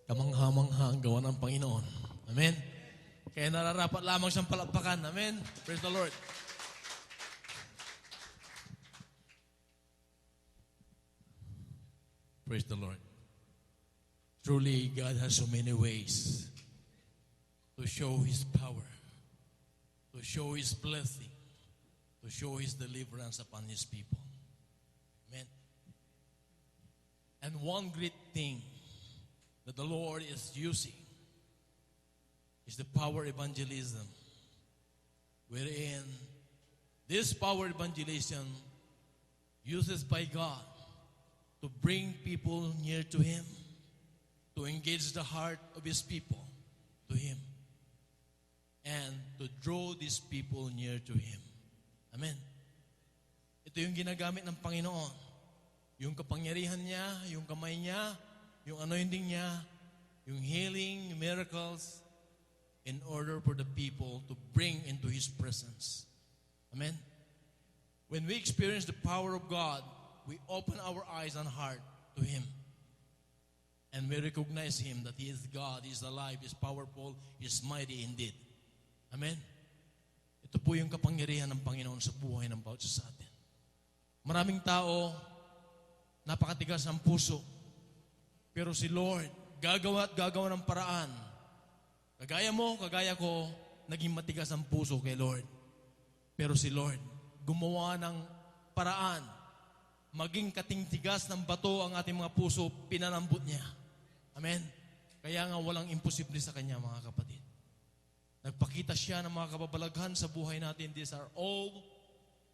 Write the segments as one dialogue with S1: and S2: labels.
S1: Kamangha-mangha ang gawa ng Panginoon. Amen? Kaya nararapat lamang siyang palakpakan. Amen? Praise the Lord. Praise the Lord. Truly, God has so many ways to show His power, to show His blessing, to show His deliverance upon His people. Amen. And one great thing that the Lord is using is the power evangelism, wherein this power evangelism uses by God to bring people near to Him, to engage the heart of His people to Him, and to draw these people near to Him. Amen. Ito yung ginagamit ng Panginoon. Yung kapangyarihan niya, yung kamay niya, yung anointing niya, yung healing, miracles, in order for the people to bring into His presence. Amen. When we experience the power of God, we open our eyes and heart to Him. And we recognize Him that He is God, He is alive, He is powerful, He is mighty indeed. Amen? Ito po yung kapangyarihan ng Panginoon sa buhay ng bawat isa sa atin. Maraming tao, napakatigas ang puso. Pero si Lord, gagawa at gagawa ng paraan. Kagaya mo, kagaya ko, naging matigas ang puso kay Lord. Pero si Lord, gumawa ng paraan. Maging katingtigas ng bato ang ating mga puso, pinalambot niya. Amen? Kaya nga walang imposible sa Kanya, mga kapatid. Nagpakita siya ng mga kababalaghan sa buhay natin. These are all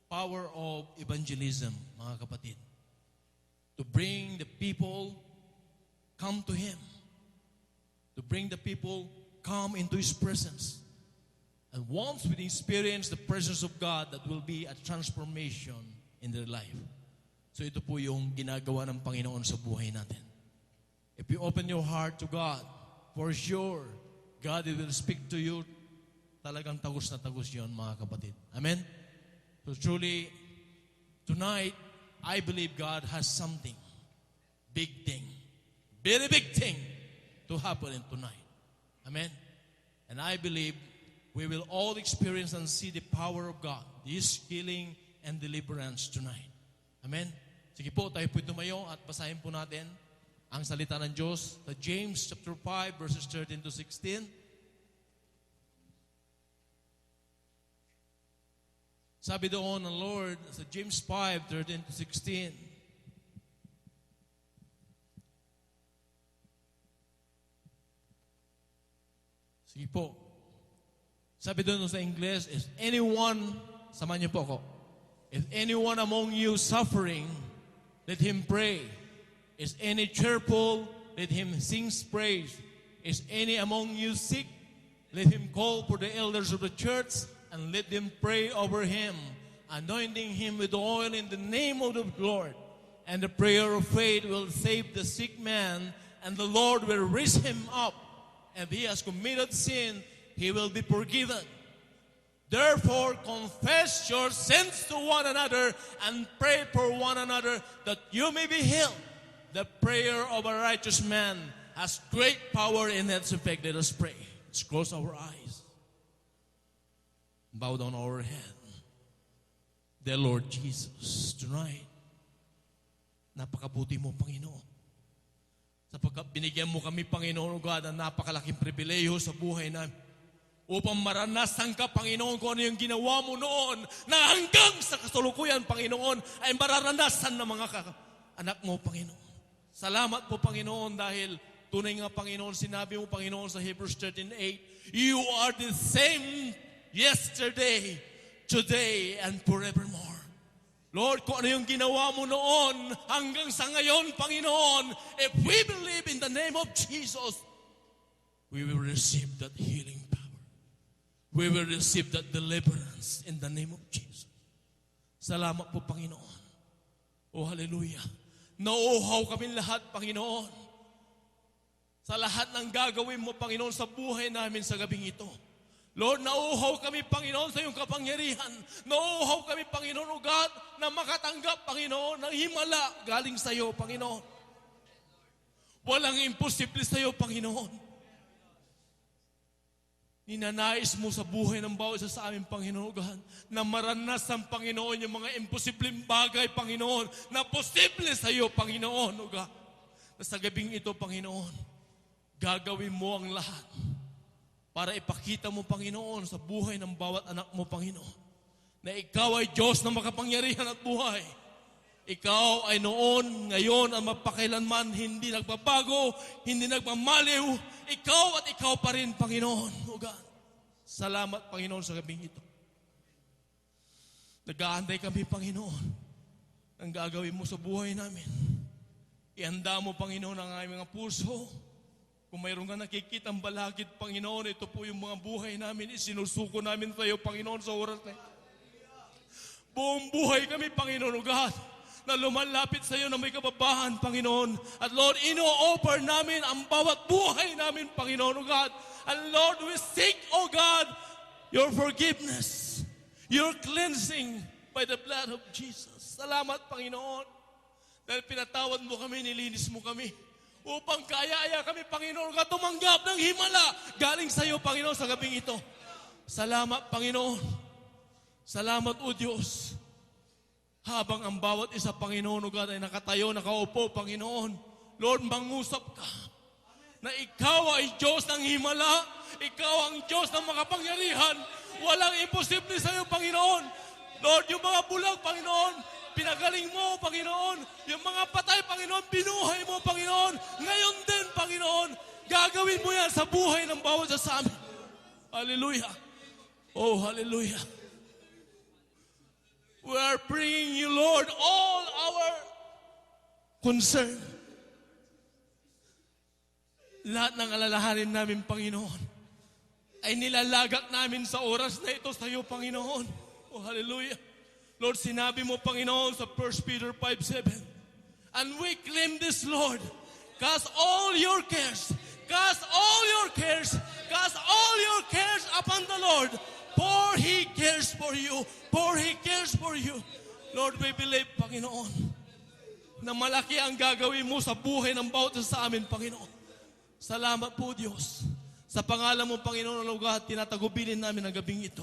S1: power of evangelism, mga kapatid. To bring the people come to Him. To bring the people come into His presence. And once we experience the presence of God, that will be a transformation in their life. So ito po yung ginagawa ng Panginoon sa buhay natin. If you open your heart to God, for sure, God will speak to you. Talagang tagus na tagus yun, mga kapatid. Amen? So truly, tonight, I believe God has something, big thing, very big thing to happen tonight. Amen? And I believe we will all experience and see the power of God, this healing and deliverance tonight. Amen? Sige po, tayo po tumayo at basahin po natin ang salita ng Diyos sa James chapter 5 verses 13 to 16. Sabi doon ng Lord sa James 5, 13 to 16. Sige po. Sabi doon sa English, is anyone, samahan niyo po ako, is anyone among you suffering, let him pray. Is any cheerful, let him sing praise. Is any among you sick, let him call for the elders of the church, and let them pray over him, anointing him with oil in the name of the Lord. And the prayer of faith will save the sick man, and the Lord will raise him up. And if he has committed sin, he will be forgiven. Therefore, confess your sins to one another and pray for one another that you may be healed. The prayer of a righteous man has great power in its effect. Let us pray. Let's close our eyes. Bow down our head. Dear Lord Jesus, tonight, napakabuti mo, Panginoon. Sapagkat binigyan mo kami, Panginoon, God, ang napakalaking pribileyo sa buhay namin. Upang maranasan ka, Panginoon, kung ano yung ginawa mo noon, na hanggang sa kasalukuyan, Panginoon, ay mararanasan ng mga anak mo, Panginoon. Salamat po, Panginoon, dahil tunay nga, Panginoon, sinabi mo, Panginoon, sa Hebrews 13:8, you are the same yesterday, today, and forevermore. Lord, kung ano yung ginawa mo noon, hanggang sa ngayon, Panginoon, if we believe in the name of Jesus, we will receive that healing power. We will receive that deliverance in the name of Jesus. Salamat po, Panginoon. Oh, hallelujah. Nauuhaw kami lahat, Panginoon, sa lahat ng gagawin mo, Panginoon, sa buhay namin sa gabing ito. Lord, nauuhaw kami, Panginoon, sa iyong kapangyarihan. Nauuhaw kami, Panginoon, O God, na makatanggap, Panginoon, ng himala galing sa iyo, Panginoon. Walang imposible sa iyo, Panginoon. Ninanais mo sa buhay ng bawat isa sa aming Panginoon, God, na maranasan, Panginoon, yung mga imposibleng bagay, Panginoon, na posible sa iyo, Panginoon, O God. Na sa gabing ito, Panginoon, gagawin mo ang lahat para ipakita mo, Panginoon, sa buhay ng bawat anak mo, Panginoon, na ikaw ay Diyos na makapangyarihan at buhay. Ikaw ay noon, ngayon, at mapakailanman, hindi nagbabago, hindi nagmamaliw. Ikaw at ikaw pa rin, Panginoon. O God, salamat, Panginoon, sa gabing ito. Nag-aantay kami, Panginoon, ang gagawin mo sa buhay namin. Ihanda mo, Panginoon, ang aming mga puso. Kung mayroon ka nakikitang balakid, Panginoon, ito po yung mga buhay namin. Isinusuko namin sa iyo, Panginoon, sa oras na ito. Buong buhay kami, Panginoon, O God, na lumalapit sa iyo na may kababahan, Panginoon. At Lord, ino-offer namin ang bawat buhay namin, Panginoon, O God. And Lord, we seek, O God, your forgiveness, your cleansing by the blood of Jesus. Salamat, Panginoon, dahil pinatawad mo kami, nilinis mo kami, upang kaya-aya kami, Panginoon, ka tumanggap ng himala galing sa iyo, Panginoon, sa gabing ito. Salamat, Panginoon. Salamat, O Diyos. Habang ang bawat isa, Panginoon, O God, ay nakatayo, nakaupo, Panginoon, Lord, mangusap ka na ikaw ay Diyos ng himala, ikaw ang Diyos ng makapangyarihan. Walang imposible sa iyo, Panginoon. Lord, yung mga bulag, Panginoon, pinagaling mo, Panginoon. Yung mga patay, Panginoon, binuhay mo, Panginoon. Ngayon din, Panginoon, gagawin mo yan sa buhay ng bawat isa sa amin. Hallelujah. Oh, hallelujah. We are bringing you, Lord, all our concern. Lahat ng alalahanin namin, Panginoon, ay nilalagak namin sa oras na ito sa iyo, Panginoon. Oh, hallelujah. Lord, sinabi mo, Panginoon, sa 1 Peter 5:7, and we claim this, Lord, cast all your cares upon the Lord, for He cares for you. For He cares for you. Lord, we believe, Panginoon, na malaki ang gagawin mo sa buhay ng bawat isa sa amin, Panginoon. Salamat po, Diyos. Sa pangalan mo, Panginoon, O God, tinatagubilin namin ang gabing ito.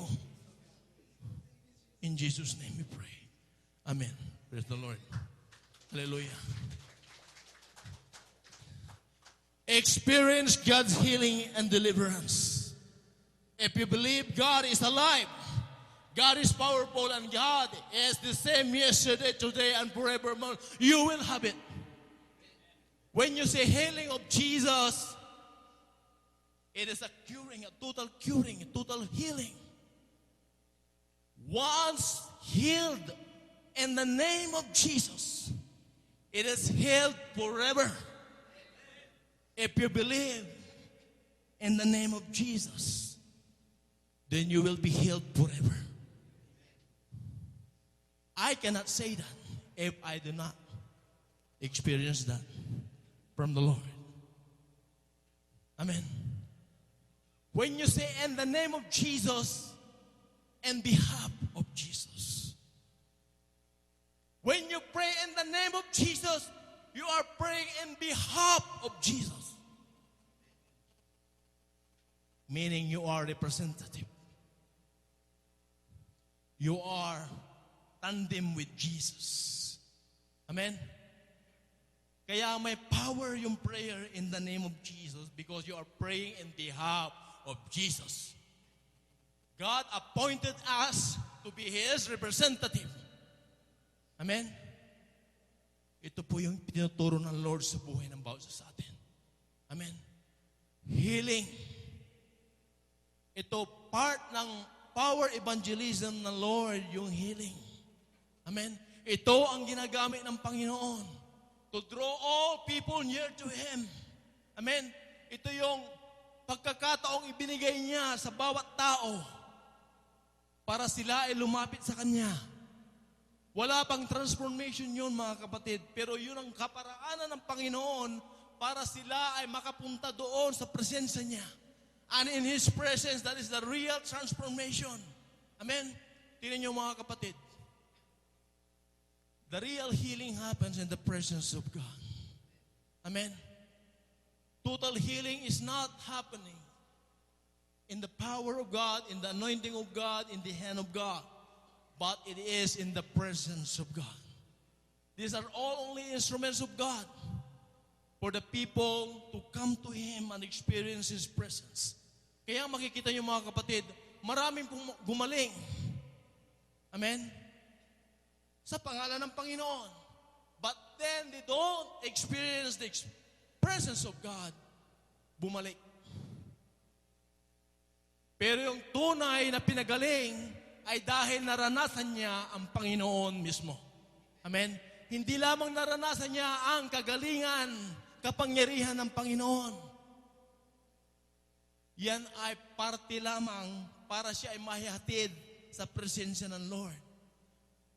S1: In Jesus' name we pray. Amen. Praise the Lord. Hallelujah. Experience God's healing and deliverance. If you believe God is alive, God is powerful, and God is the same yesterday, today, and forevermore, you will have it. When you say healing of Jesus, it is a curing, a total healing. Once healed in the name of Jesus, it is healed forever. If you believe in the name of Jesus, then you will be healed forever. I cannot say that if I do not experience that from the Lord. Amen. When you say in the name of Jesus, in behalf of Jesus. When you pray in the name of Jesus, you are praying in behalf of Jesus. Meaning you are representative. You are tandem with Jesus. Amen? Kaya may power yung prayer in the name of Jesus because you are praying in behalf of Jesus. God appointed us to be His representative. Amen? Ito po yung pinuturo ng Lord sa buhay ng bawat isa sa atin. Amen? Healing. Ito part ng power evangelism ng Lord, yung healing. Amen? Ito ang ginagamit ng Panginoon to draw all people near to Him. Amen? Ito yung pagkakataong ibinigay niya sa bawat tao para sila ay lumapit sa Kanya. Wala pang transformation yun, mga kapatid, pero yun ang kaparaanan ng Panginoon para sila ay makapunta doon sa presensya niya. And in His presence, that is the real transformation. Amen? Tingnan niyo, mga kapatid. The real healing happens in the presence of God. Amen? total healing is not happening in the power of God, in the anointing of God, in the hand of God, but it is in the presence of God. These are all only instruments of God for the people to come to Him and experience His presence. Kaya makikita niyo mga kapatid, maraming gumaling. Amen? Sa pangalan ng Panginoon. But then they don't experience the presence of God. Bumalik. Pero yung tunay na pinagaling ay dahil naranasan niya ang Panginoon mismo. Amen? Hindi lamang naranasan niya ang kagalingan, kapangyarihan ng Panginoon. Yan ay parte lamang para siya ay mahihatid sa presensya ng Lord.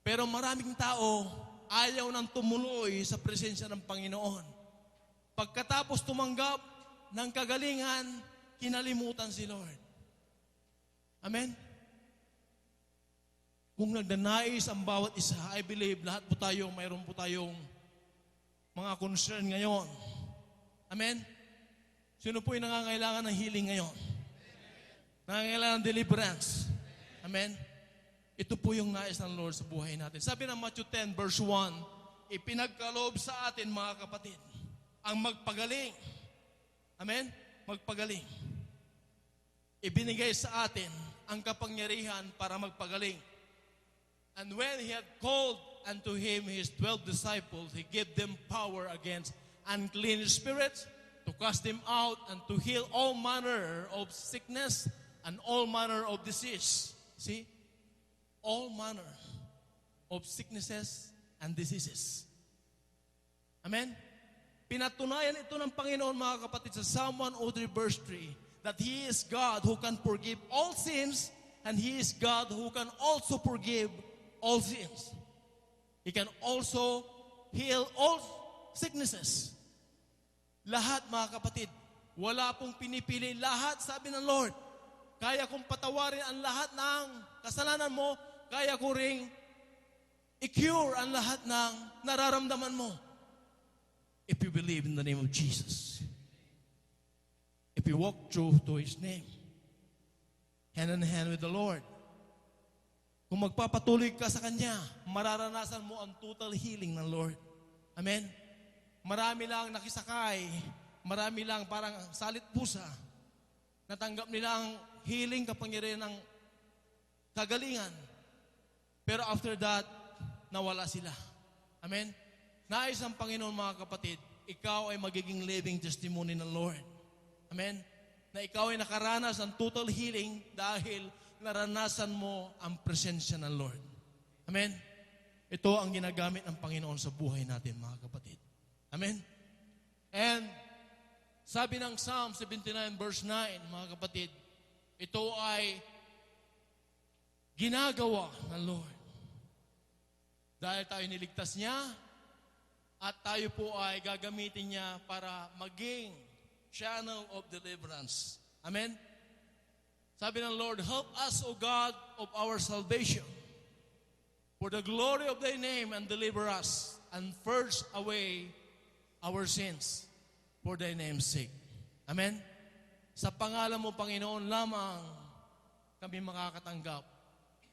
S1: Pero maraming tao ayaw nang tumuloy sa presensya ng Panginoon. Pagkatapos tumanggap ng kagalingan, kinalimutan si Lord. Amen? Kung nagdanais ang bawat isa, I believe lahat po tayo, mayroon po tayong mga concern ngayon. Amen? Sino po yung nangangailangan ng healing ngayon? Nangangailangan ng deliverance. Amen? Ito po yung nais ng Lord sa buhay natin. Sabi ng Matthew 10 verse 1, ipinagkaloob sa atin mga kapatid, ang magpagaling. Amen? Magpagaling. Ibinigay sa atin ang kapangyarihan para magpagaling. And when He had called unto Him His 12 disciples, He gave them power against unclean spirits to cast them out and to heal all manner of sickness and all manner of disease. See? All manner of sicknesses and diseases. Amen? Pinatunayan ito ng Panginoon mga kapatid sa Psalm 103 verse 3 that He is God who can forgive all sins and He is God who can also forgive all sins. He can also heal all sicknesses. Lahat mga kapatid, wala pong pinipili. Lahat, sabi ng Lord, kaya kong patawarin ang lahat ng kasalanan mo, kaya ko ring i-cure ang lahat ng nararamdaman mo. If you believe in the name of Jesus. If you walk through to His name, hand in hand with the Lord, kung magpapatuloy ka sa Kanya, mararanasan mo ang total healing ng Lord. Amen? Marami lang nakisakay, marami lang parang salit pusa, natanggap nila ang healing, kapangyarihan ng kagalingan. Pero after that, nawala sila. Amen? Nais ng Panginoon mga kapatid, ikaw ay magiging living testimony ng Lord. Amen? Na ikaw ay nakaranas ng total healing dahil naranasan mo ang presensya ng Lord. Amen? Ito ang ginagamit ng Panginoon sa buhay natin, mga kapatid. Amen? And sabi ng Psalm 79 verse 9, mga kapatid, ito ay ginagawa ng Lord. Dahil tayo niligtas niya at tayo po ay gagamitin niya para maging channel of deliverance. Amen? Sabi ng Lord, help us, O God of our salvation, for the glory of Thy name, and deliver us, and purge away our sins for Thy name's sake. Amen? Sa pangalan mo, Panginoon, lamang kami makakatanggap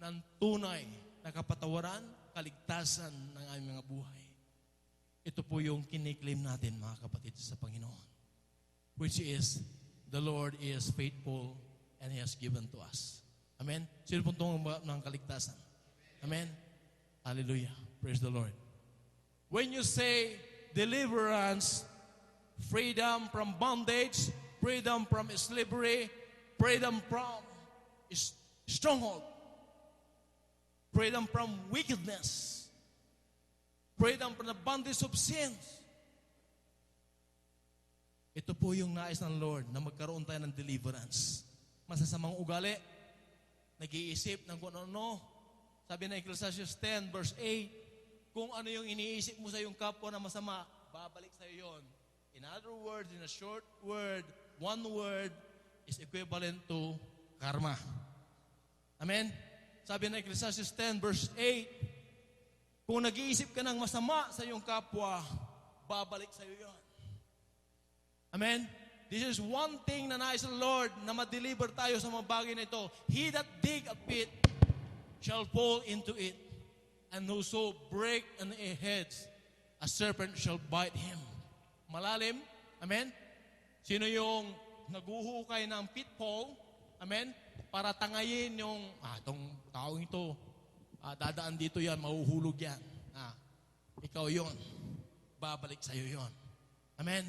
S1: ng tunay na kapatawaran, kaligtasan ng aming mga buhay. Ito po yung kiniklaim natin, mga kapatid, sa Panginoon, which is, the Lord is faithful and He has given to us. Amen? Sino pong tumanggap ng kaligtasan? Amen? Hallelujah. Praise the Lord. When you say deliverance, freedom from bondage, freedom from slavery, freedom from stronghold, freedom from wickedness, freedom from the bondage of sins, ito po yung nais ng Lord na magkaroon tayo ng deliverance. Masasamang ugali, nag-iisip ng kung ano. Sabi na Ecclesiastes 10 verse 8, kung ano yung iniisip mo sa iyong kapwa na masama, babalik sa iyo yun. In other words, in a short word, one word is equivalent to karma. Amen? Sabi na Ecclesiastes 10 verse 8, kung nag-iisip ka ng masama sa iyong kapwa, babalik sa iyo yun. Amen? This is one thing na nais ng Lord na ma-deliver tayo sa mga bagay na ito. He that dig a pit shall fall into it, and whoso break an heads, a serpent shall bite him. Malalim? Amen? Sino yung naguhukay ng pitfall? Amen? Para tangayin yung, itong taong ito, dadaan dito yan, mahuhulog yan. Ikaw yon, babalik sa'yo yon. Amen?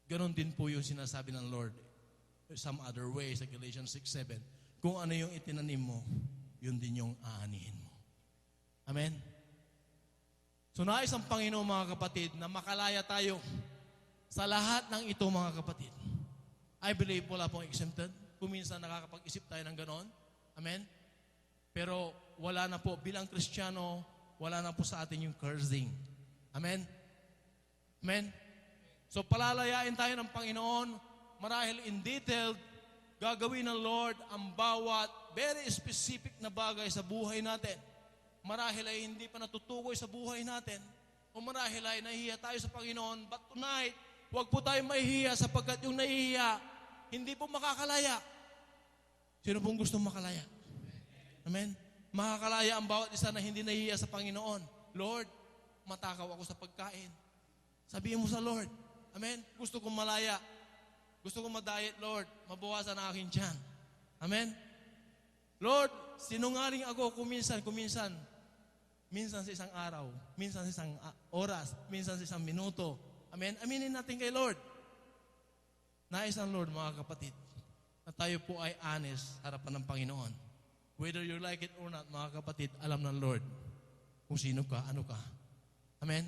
S1: Ganon din po yung sinasabi ng Lord some other way sa Galatians 6:7. Kung ano yung itinanim mo, yun din yung aanihin mo. Amen? So nais ang Panginoon mga kapatid na makalaya tayo sa lahat ng ito mga kapatid. I believe wala pong exempted. Kung minsan nakakapag-isip tayo ng ganon. Amen? Pero wala na po, bilang Kristiyano, wala na po sa atin yung cursing. Amen? Amen? So palalayain tayo ng Panginoon, marahil in detail, gagawin ng Lord ang bawat very specific na bagay sa buhay natin. Marahil ay hindi pa natutukoy sa buhay natin, o marahil ay nahihiya tayo sa Panginoon, but tonight, huwag po tayo mahihiya sapagkat yung nahihiya, hindi po makakalaya. Sino pong gustong makalaya? Amen? Makakalaya ang bawat isa na hindi nahihiya sa Panginoon. Lord, matakaw ako sa pagkain. Sabihin mo sa Lord, amen? Gusto kong malaya. Gusto kong ma-diet, Lord. Mabawasan ang aking tiyan. Amen? Lord, sinungaling ako kuminsan. Minsan sa isang araw, minsan sa isang oras, minsan sa isang minuto. Amen? Aminin natin kay Lord. Nais ng Lord, mga kapatid, na tayo po ay honest harapan ng Panginoon. Whether you like it or not, mga kapatid, alam ng Lord kung sino ka, ano ka. Amen?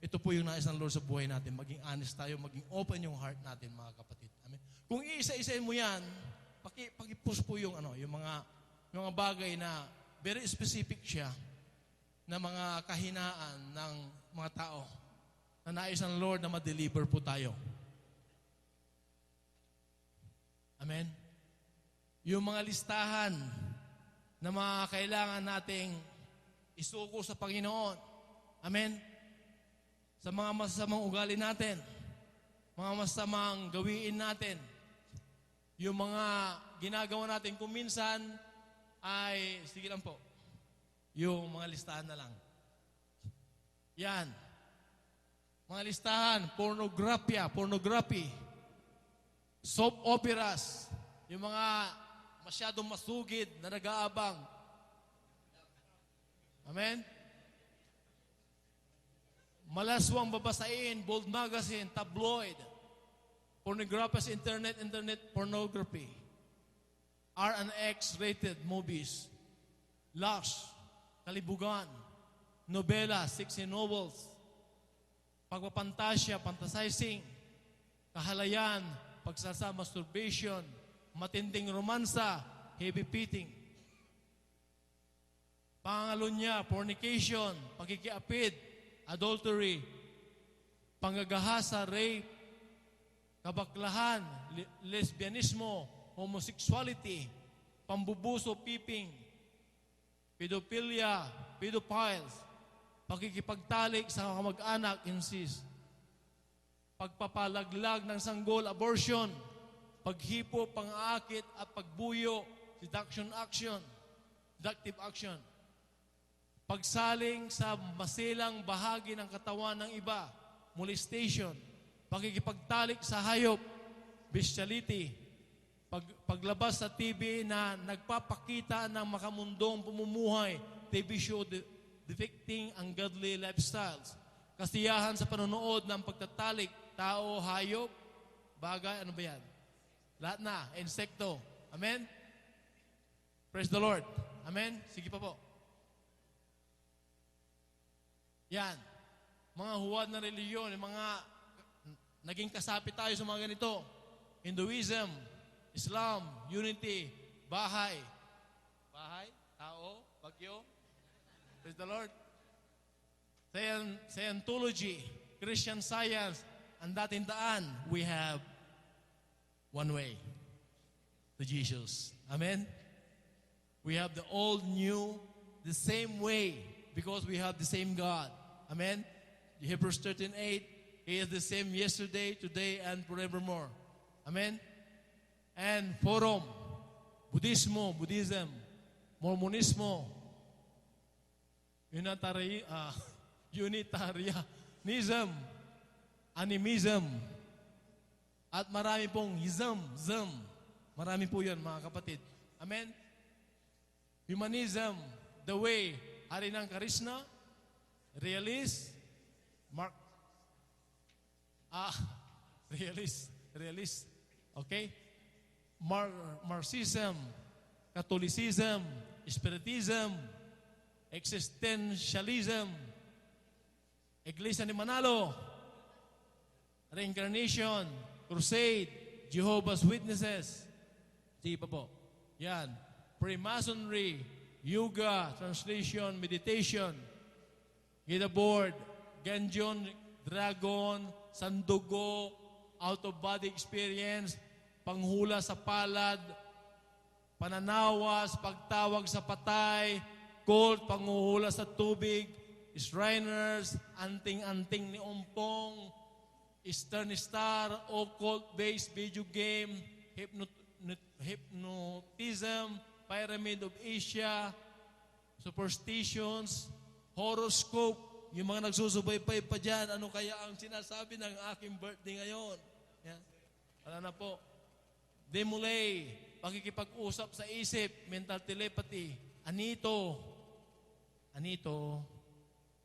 S1: Ito po yung nais ng Lord sa buhay natin. Maging honest tayo, maging open yung heart natin, mga kapatid. Amen? Kung iisa-isain mo yan, pakipush po yung mga bagay na very specific siya na mga kahinaan ng mga tao na nais ng Lord na ma-deliver po tayo. Amen? Yung mga listahan na mga kailangan nating isuko sa Panginoon. Amen? Sa mga masasamang ugali natin, mga masasamang gawiin natin, yung mga ginagawa natin kung minsan ay, sige lang po, yung mga listahan na lang. Yan. Mga listahan, pornography, soap operas, yung mga masyadong masugid na nag-aabang. Amen? Malaswang babasain, bold magazine, tabloid, pornography, internet pornography, R&X rated movies, lush, kalibugan, nobela, sexy novels, pagpapantasya, fantasizing, kahalayan, pagsasa, masturbation, matinding romansa, heavy pitting, pangangalunya, fornication, pagkikiapid, adultery, panggagahasa, rape, kabaklahan, lesbianismo, homosexuality, pambubuso, peeping, pedophilia, pedophiles, pakikipagtalik sa kamag-anak, incest, pagpapalaglag ng sanggol, abortion, paghipo, pang-aakit at pagbuyo, seductive action, pagsaling sa masilang bahagi ng katawan ng iba, molestation, pakikipagtalik sa hayop, bestiality, paglabas sa TV na nagpapakita ng makamundong pamumuhay, TV show depicting ungodly lifestyles, kasiyahan sa panonood ng pagtatalik, tao, hayop, bagay, ano ba yan? Lahat na, insekto. Amen? Praise the Lord. Amen? Sige pa po. Yan. Mga huwad na reliyon, mga naging kasapi tayo sa mga ganito. Hinduism, Islam, unity, bahay. Bahay, tao, bagyo. Praise the Lord. Scientology, Christian Science, ang dating daan, we have one way to Jesus. Amen? We have the old, new, the same way because we have the same God. Amen? Hebrews 13:8, He is the same yesterday, today, and forevermore. Amen? And forum, Buddhism, Mormonismo, Unitarianism, Animism, at marami pong ism. Marami po yan, mga kapatid. Amen? Humanism, the way, hari ng Krishna, realist, realist, okay? Marxism, Catholicism, Spiritism, Existentialism, Iglesia ni Manalo, Reincarnation, Crusade, Jehovah's Witnesses, di pa po. Yan. Freemasonry, Yoga, Translation, Meditation, Gita Board, Ganjon, Dragon, Sandugo, Out-of-Body Experience, Panghula sa Palad, Pananawas, Pagtawag sa Patay, Cult, Panghuhula sa Tubig, Shriners, Anting-Anting ni Umpong, Eastern Star, Occult-Based Video Game, Hypnotism, Pyramid of Asia, Superstitions, Horoscope, yung mga nagsusubaybay pa dyan, ano kaya ang sinasabi ng aking birthday ngayon? Yan. Wala na po. Demolay, pakikipag-usap sa isip, mental telepathy, Anito,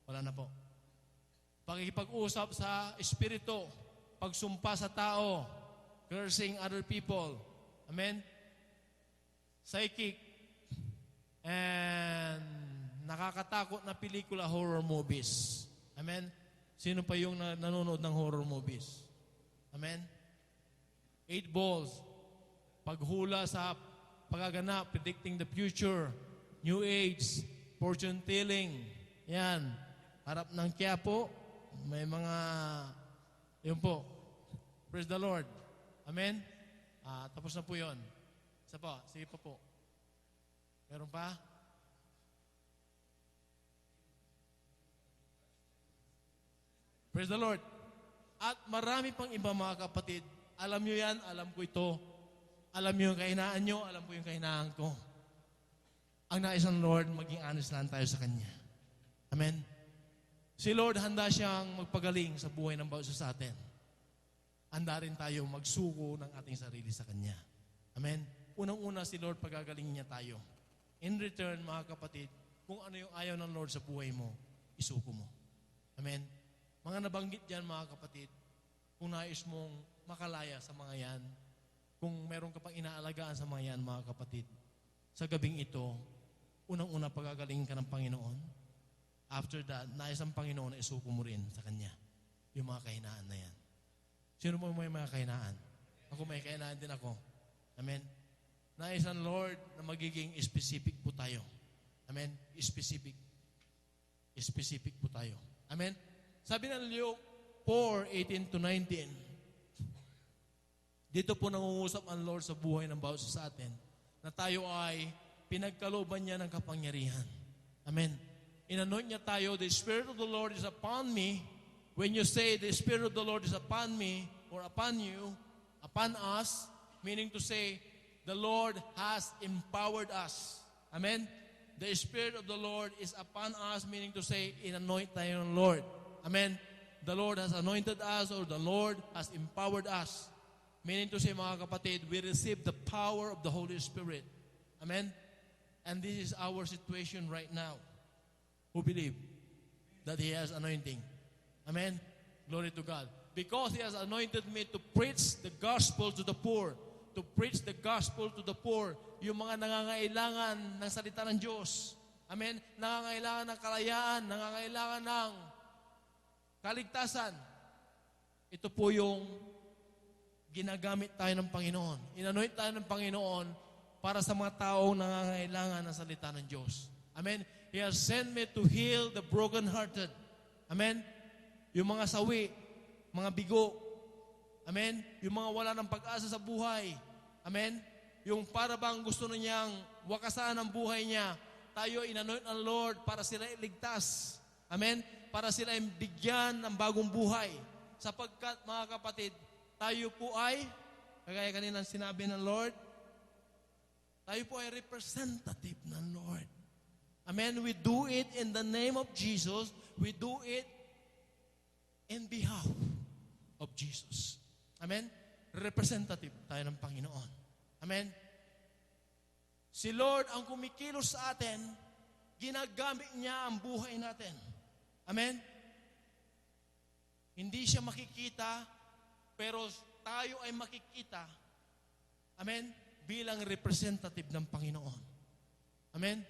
S1: wala na po. Pakikipag-usap sa espiritu, pagsumpa sa tao, cursing other people. Amen? Psychic, and nakakatakot na pelikula, horror movies. Amen? Sino pa yung nanonood ng horror movies? Amen? 8 balls, paghula sa pagaganap, predicting the future, New Age, fortune telling. Yan. Harap ng Quiapo, may mga, yun po. Praise the Lord. Amen? Tapos na po yun. Isa pa, sige pa po. Meron pa? Praise the Lord. At marami pang iba, mga kapatid. Alam nyo yan, alam ko ito. Alam nyo yung kahinaan nyo, alam ko yung kahinaan ko. Ang nais ng Lord, maging honest lang tayo sa Kanya. Amen? Si Lord, handa siyang magpagaling sa buhay ng bawat isa sa atin. Handa rin tayo magsuko ng ating sarili sa Kanya. Amen? Unang-una si Lord, pagagalingin niya tayo. In return, mga kapatid, kung ano yung ayaw ng Lord sa buhay mo, isuko mo. Amen? Mga nabanggit dyan, mga kapatid, kung nais mong makalaya sa mga yan, kung meron ka pang inaalagaan sa mga yan, mga kapatid, sa gabing ito, unang-una pagagalingin ka ng Panginoon. After that, nais ang Panginoon na isuko mo rin sa Kanya yung mga kahinaan na yan. Sino mo may mga kahinaan? Ako may kahinaan din ako. Amen? Nais ang Lord na magiging specific po tayo. Amen? Specific. Specific po tayo. Amen? Sabi ng Luke 4:18-19, dito po nangungusap ang Lord sa buhay ng bawat sa atin na tayo ay pinagkalooban niya ng kapangyarihan. Amen? Inanoint niya tayo, the Spirit of the Lord is upon me. When you say, the Spirit of the Lord is upon me, or upon you, upon us, meaning to say, the Lord has empowered us. Amen? The Spirit of the Lord is upon us, meaning to say, inanoint tayo ng Lord. Amen? The Lord has anointed us, or the Lord has empowered us. Meaning to say, mga kapatid, we receive the power of the Holy Spirit. Amen? And this is our situation right now. Who believe that He has anointing. Amen? Glory to God. Because He has anointed me to preach the gospel to the poor. To preach the gospel to the poor. Yung mga nangangailangan ng salita ng Diyos. Amen? Nangangailangan ng kalayaan. Nangangailangan ng kaligtasan. Ito po yung ginagamit tayo ng Panginoon. Inanoint tayo ng Panginoon para sa mga taong nangangailangan ng salita ng Diyos. Amen? He has sent me to heal the brokenhearted. Amen? Yung mga sawi, mga bigo. Amen? Yung mga wala ng pag-asa sa buhay. Amen? Yung para bang gusto na niyang wakasan ang buhay niya. Tayo inanoint ng Lord para sila iligtas. Amen? Para sila bigyan ng bagong buhay. Sapagkat, mga kapatid, tayo po ay, kagaya kanina sinabi ng Lord, tayo po ay representative ng Lord. Amen? We do it in the name of Jesus. We do it in behalf of Jesus. Amen? Representative tayo ng Panginoon. Amen? Si Lord ang kumikilos sa atin, ginagamit niya ang buhay natin. Amen? Hindi siya makikita, pero tayo ay makikita. Amen? Bilang representative ng Panginoon. Amen?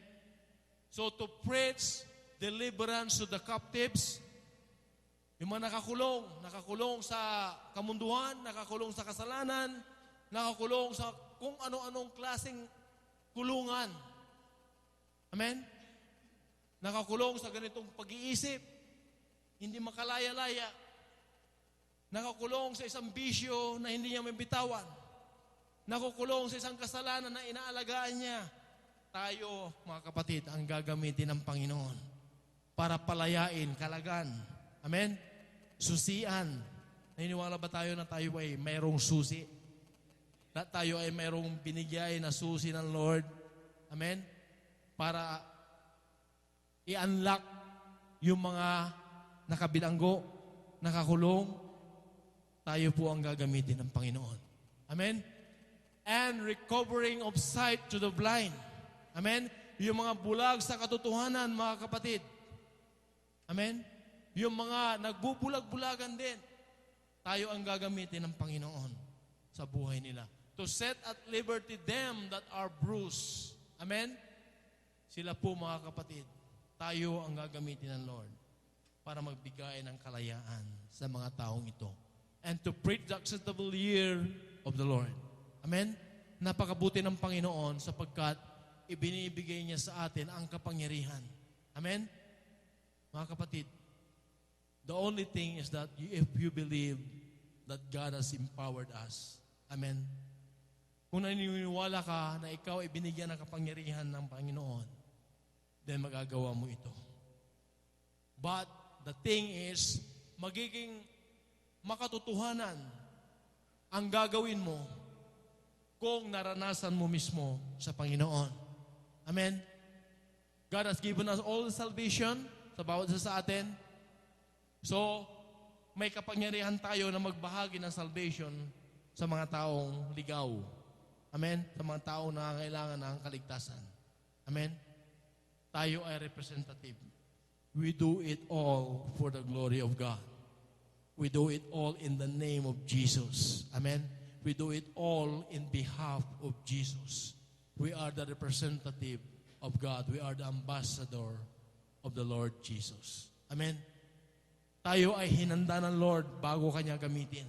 S1: So to preach deliverance to the captives, yung mga nakakulong sa kamunduhan, nakakulong sa kasalanan, nakakulong sa kung ano-anong klaseng kulungan. Amen? Nakakulong sa ganitong pag-iisip, hindi makalaya-laya. Nakakulong sa isang bisyo na hindi niya mabitawan. Nakakulong sa isang kasalanan na inaalagaan niya. Tayo, mga kapatid, ang gagamitin ng Panginoon para palayain, kalagan. Amen? Susian. Naniniwala ba tayo na tayo ay mayroong susi? Na tayo ay mayroong binigay na susi ng Lord? Amen? Para i-unlock yung mga nakabilanggo, nakakulong, tayo po ang gagamitin ng Panginoon. Amen? And recovering of sight to the blind. Amen? Yung mga bulag sa katotohanan, mga kapatid. Amen? Yung mga nagbubulag-bulagan din, tayo ang gagamitin ng Panginoon sa buhay nila. To set at liberty them that are bruised. Amen? Sila po, mga kapatid, tayo ang gagamitin ng Lord para magbigay ng kalayaan sa mga taong ito. And to preach the acceptable year of the Lord. Amen? Napakabuti ng Panginoon sapagkat ibinibigay niya sa atin ang kapangyarihan. Amen? Mga kapatid, the only thing is that if you believe that God has empowered us. Amen? Kung naniniwala ka na ikaw ay binigyan ng kapangyarihan ng Panginoon, then magagawa mo ito. But the thing is, magiging makatotohanan ang gagawin mo kung naranasan mo mismo sa Panginoon. Amen? God has given us all the salvation sa bawat isa sa atin. So, may kapangyarihan tayo na magbahagi ng salvation sa mga taong ligaw. Amen? Sa mga taong nangangailangan ng kaligtasan. Amen? Tayo ay representative. We do it all for the glory of God. We do it all in the name of Jesus. Amen? We do it all in behalf of Jesus. We are the representative of God. We are the ambassador of the Lord Jesus. Amen? Tayo ay hinanda ng Lord bago Kanya gamitin.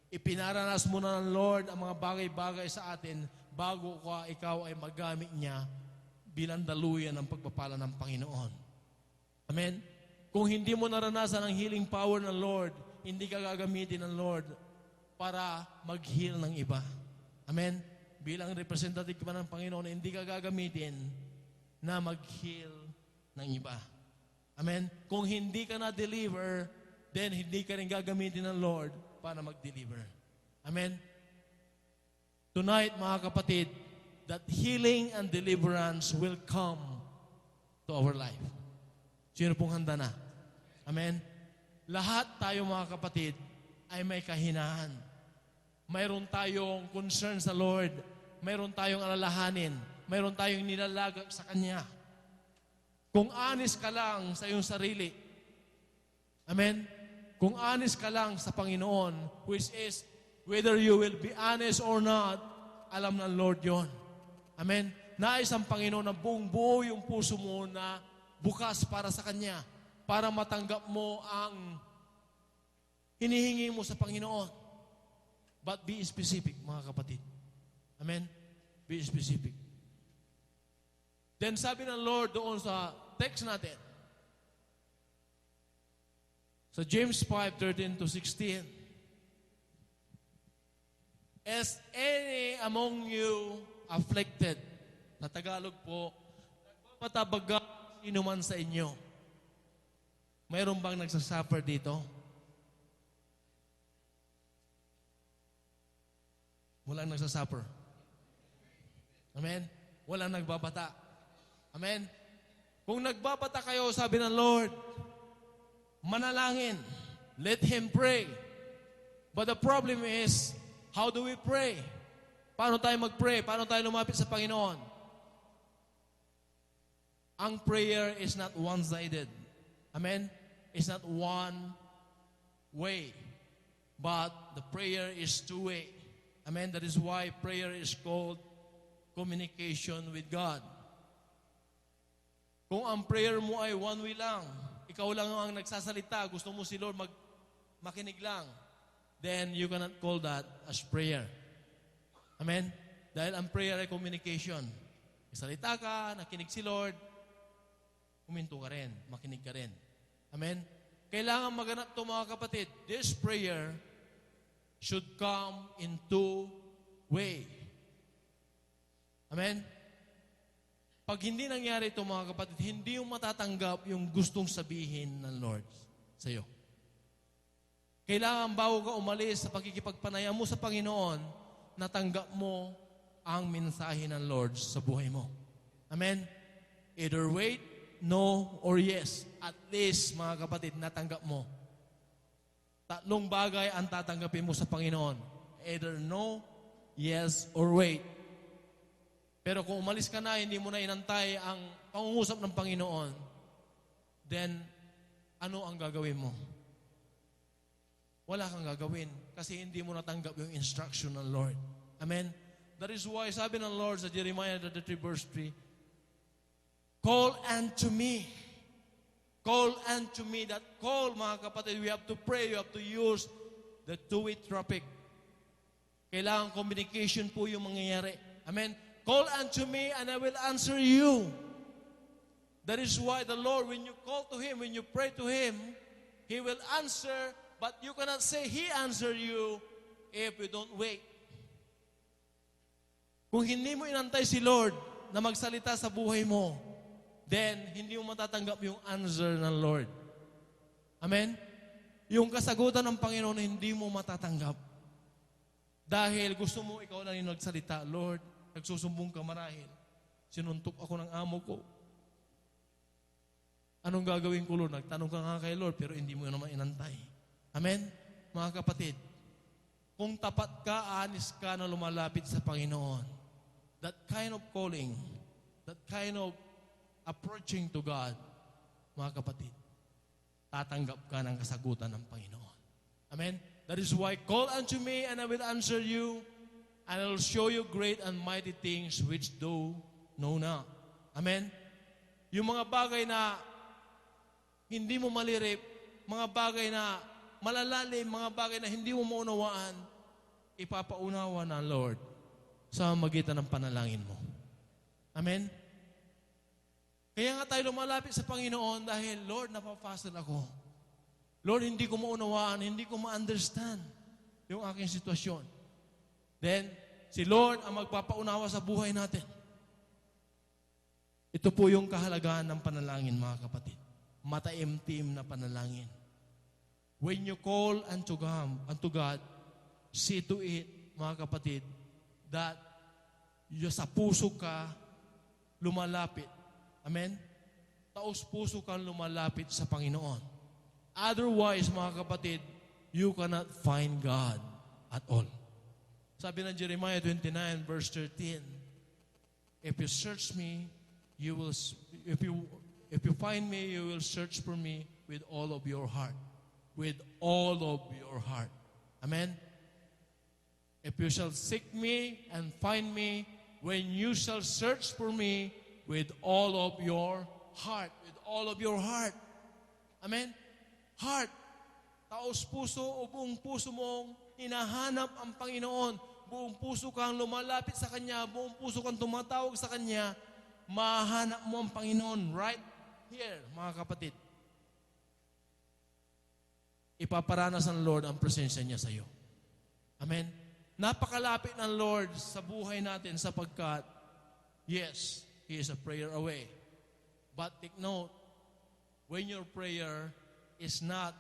S1: Ipinaranas mo na ng Lord ang mga bagay-bagay sa atin bago ikaw ay magamit niya bilang daluyan ng pagpapala ng Panginoon. Amen? Kung hindi mo naranasan ang healing power ng Lord, hindi ka gagamitin ng Lord para mag-heal ng iba. Amen? Bilang representative ka ng Panginoon, hindi ka gagamitin na mag-heal ng iba. Amen? Kung hindi ka na-deliver, then hindi ka rin gagamitin ng Lord para mag-deliver. Amen? Tonight, mga kapatid, that healing and deliverance will come to our life. Sino pong handa na? Amen? Lahat tayo, mga kapatid, ay may kahinaan. Mayroon tayong concern sa Lord. Mayroon tayong alalahanin. Mayroon tayong nilalagak sa Kanya. Kung honest ka lang sa iyong sarili, amen? Kung honest ka lang sa Panginoon, which is, whether you will be honest or not, alam ng Lord yon. Amen? Nais ang Panginoon na buong buo yung puso mo na bukas para sa Kanya, para matanggap mo ang hinihingi mo sa Panginoon. But be specific, mga kapatid. Amen? Be specific. Then sabi ng Lord doon sa text natin, sa James 5:13-16, is any among you afflicted? Na Tagalog po, nagpapatabaga sino man sa inyo. Mayroon bang nagsasuffer dito? Walang nagsasuffer. Amen? Walang nagbabata. Amen? Kung nagbabata kayo, sabi ng Lord, manalangin. Let Him pray. But the problem is, how do we pray? Paano tayo mag-pray? Paano tayo lumapit sa Panginoon? Ang prayer is not one-sided. Amen? It's not one way. But the prayer is two-way. Amen? That is why prayer is called communication with God. Kung ang prayer mo ay one way lang, ikaw lang ang nagsasalita, gusto mo si Lord makinig lang, then you cannot call that as prayer. Amen? Dahil ang prayer ay communication. Isalita ka, nakinig si Lord, huminto ka rin, makinig ka rin. Amen? Kailangan maganap ito mga kapatid. This prayer should come in two way. Amen? Pag hindi nangyari ito mga kapatid, hindi mo matatanggap yung gustong sabihin ng Lord sa iyo. Kailangan bago ka umalis sa pagkikipagpanayam mo sa Panginoon, natanggap mo ang mensahe ng Lord sa buhay mo. Amen? Either wait, no, or yes. At least, mga kapatid, natanggap mo. Tatlong bagay ang tatanggapin mo sa Panginoon. Either no, yes, or wait. Pero kung umalis ka na, hindi mo na inantay ang pangungusap ng Panginoon, then, ano ang gagawin mo? Wala kang gagawin kasi hindi mo natanggap yung instruction ng Lord. Amen? That is why sabi ng Lord sa Jeremiah 33 verse 3, call unto me. Call unto me. That call, mga kapatid, we have to pray, we have to use the two-way traffic. Kailangan communication po yung mangyayari. Amen? Call unto me and I will answer you. That is why the Lord, when you call to Him, when you pray to Him, He will answer, but you cannot say He answered you if you don't wait. Kung hindi mo inantay si Lord na magsalita sa buhay mo, then hindi mo matatanggap yung answer ng Lord. Amen? Yung kasagutan ng Panginoon, hindi mo matatanggap. Dahil gusto mo ikaw lang yung nagsalita, Lord, nagsusumbong ka marahil. Sinuntok ako ng amo ko. Anong gagawin ko, Lord? Nagtanong ka nga kay Lord, pero hindi mo naman inantay. Amen? Mga kapatid, kung tapat ka, honest ka na lumalapit sa Panginoon, that kind of calling, that kind of approaching to God, mga kapatid, tatanggap ka ng kasagutan ng Panginoon. Amen? That is why, call unto me and I will answer you, and I will show you great and mighty things which thou know not. Amen? Yung mga bagay na hindi mo malirip, mga bagay na malalalim, mga bagay na hindi mo maunawaan, ipapaunawa ng Lord sa magitan ng panalangin mo. Amen? Kaya nga tayo lumalapit sa Panginoon dahil, Lord, napapasal ako. Lord, hindi ko maunawaan, hindi ko ma-understand yung aking sitwasyon. Then, si Lord ang magpapaunawa sa buhay natin. Ito po yung kahalagahan ng panalangin, mga kapatid. Mataimtim na panalangin. When you call unto God, see to it, mga kapatid, that sa puso ka lumalapit. Amen? Taos puso kang lumalapit sa Panginoon. Otherwise, mga kapatid, you cannot find God at all. Sabi ng Jeremiah 29 verse 13, if you search me, you will, if you find me, you will search for me with all of your heart. With all of your heart. Amen? If you shall seek me and find me, when you shall search for me with all of your heart. With all of your heart. Amen? Heart. Taos puso o buong puso mong hinahanap ang Panginoon. Buong puso kang lumalapit sa Kanya, buong puso kang tumatawag sa Kanya, mahanap mo ang Panginoon right here, mga kapatid. Ipaparanas ng Lord ang presensya niya sa iyo. Amen? Napakalapit ng Lord sa buhay natin sapagkat, yes, He is a prayer away. But take note, when your prayer is not